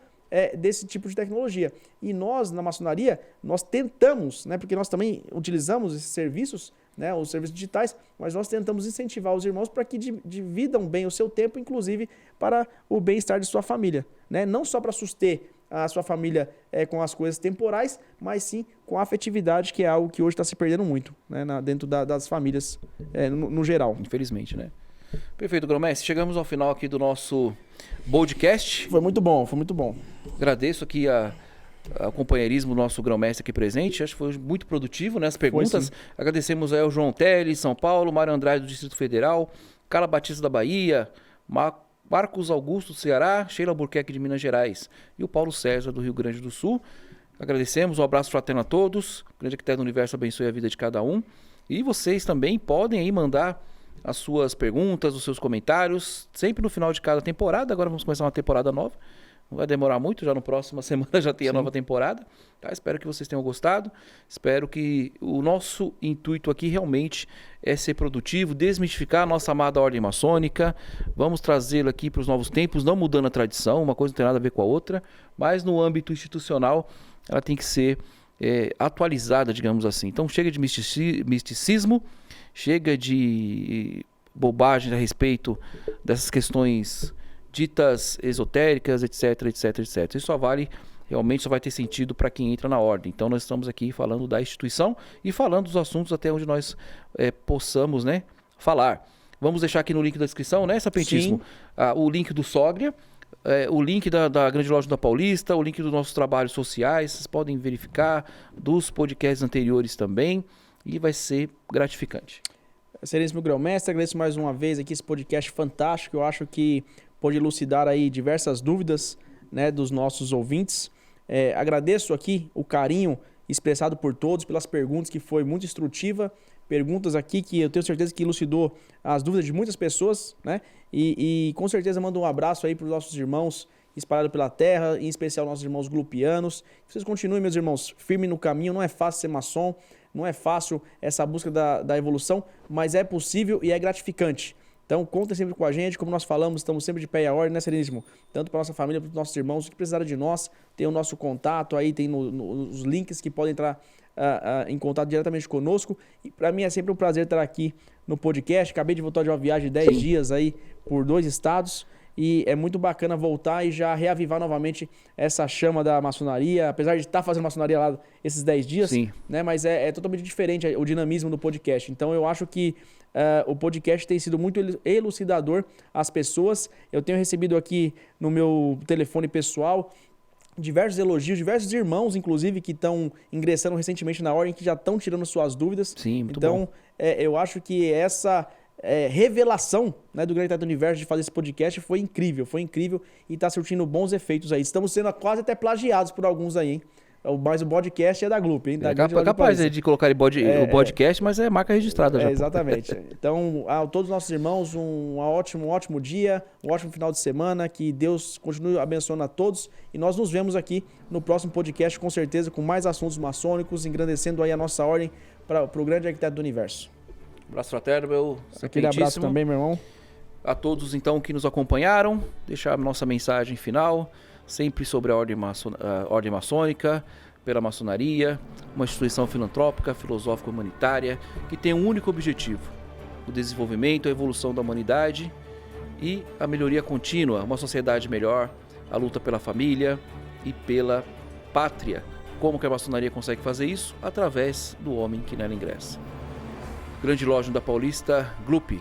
desse tipo de tecnologia. E nós, na maçonaria, nós tentamos, né? Porque nós também utilizamos esses serviços, né, os serviços digitais, mas nós tentamos incentivar os irmãos para que dividam bem o seu tempo, inclusive para o bem-estar de sua família. Né? Não só para suster a sua família com as coisas temporais, mas sim com a afetividade, que é algo que hoje está se perdendo muito, né, dentro das famílias no geral. Infelizmente, né? Perfeito, grão-mestre. Chegamos ao final aqui do nosso podcast. Foi muito bom, foi muito bom. Agradeço aqui o companheirismo do nosso grão-mestre aqui presente. Acho que foi muito produtivo, né? As perguntas. Agradecemos aí ao João Teles, São Paulo, Mário Andrade do Distrito Federal, Carla Batista da Bahia, Marcos Augusto do Ceará, Sheila Burquerque de Minas Gerais e o Paulo César do Rio Grande do Sul. Agradecemos, um abraço fraterno a todos. O grande arquiteto do universo abençoe a vida de cada um. E vocês também podem aí mandar as suas perguntas, os seus comentários, sempre no final de cada temporada. Agora vamos começar uma temporada nova. Não vai demorar muito, já na próxima semana já tem a nova temporada. Tá? Espero que vocês tenham gostado. Espero que o nosso intuito aqui realmente é ser produtivo, desmistificar a nossa amada ordem maçônica. Vamos trazê-la aqui para os novos tempos, não mudando a tradição, uma coisa não tem nada a ver com a outra, mas no âmbito institucional ela tem que ser atualizada, digamos assim. Então chega de misticismo, chega de bobagem a respeito dessas questões ditas esotéricas, etc, etc, etc. Isso realmente só vai ter sentido para quem entra na ordem. Então nós estamos aqui falando da instituição e falando dos assuntos até onde nós possamos, né, falar. Vamos deixar aqui no link da descrição, né, Sapientíssimo? O link do Sógria, o link da Grande Loja da Paulista, o link dos nossos trabalhos sociais, vocês podem verificar, dos podcasts anteriores também, e vai ser gratificante. Excelentíssimo grão-mestre, agradeço mais uma vez aqui esse podcast fantástico. Eu acho que pode elucidar aí diversas dúvidas, né, dos nossos ouvintes. Agradeço aqui o carinho expressado por todos, pelas perguntas, que foi muito instrutiva. Perguntas aqui que eu tenho certeza que elucidou as dúvidas de muitas pessoas, né? E com certeza mando um abraço aí para os nossos irmãos espalhados pela terra, em especial nossos irmãos glupianos. Vocês continuem, meus irmãos, firmes no caminho. Não é fácil ser maçom, não é fácil essa busca da evolução, mas é possível e é gratificante. Então, contem sempre com a gente, como nós falamos, estamos sempre de pé e a ordem, né, Sereníssimo? Tanto para nossa família, para os nossos irmãos, o que precisarem de nós, tem o nosso contato aí, tem os links que podem entrar em contato diretamente conosco. E para mim é sempre um prazer estar aqui no podcast. Acabei de voltar de uma viagem de 10 dias aí por 2 estados. E é muito bacana voltar e já reavivar novamente essa chama da maçonaria, apesar de estar fazendo maçonaria lá esses 10 dias, né? Mas é totalmente diferente o dinamismo do podcast. Então eu acho que o podcast tem sido muito elucidador às pessoas. Eu tenho recebido aqui no meu telefone pessoal diversos elogios, diversos irmãos, inclusive, que estão ingressando recentemente na ordem, que já estão tirando suas dúvidas. Sim, muito então, bom. Eu acho que essa revelação, né, do Grande Teatro do Universo de fazer esse podcast foi incrível e está surtindo bons efeitos aí. Estamos sendo quase até plagiados por alguns aí, hein? Mas o podcast é da Gloop, hein? É capaz de colocar o podcast, mas é marca registrada já. Exatamente. Então, a todos os nossos irmãos, um ótimo dia, um ótimo final de semana, que Deus continue abençoando a todos e nós nos vemos aqui no próximo podcast, com certeza, com mais assuntos maçônicos, engrandecendo aí a nossa ordem para o grande arquiteto do universo. Abraço fraterno, meu Aquele abraço também, meu irmão. A todos, então, que nos acompanharam, deixar a nossa mensagem final, sempre sobre a ordem maçônica, pela maçonaria, uma instituição filantrópica, filosófica, humanitária, que tem um único objetivo: o desenvolvimento, a evolução da humanidade e a melhoria contínua, uma sociedade melhor, a luta pela família e pela pátria. Como que a maçonaria consegue fazer isso? Através do homem que nela ingressa. Grande Lógion da Paulista, Gloop.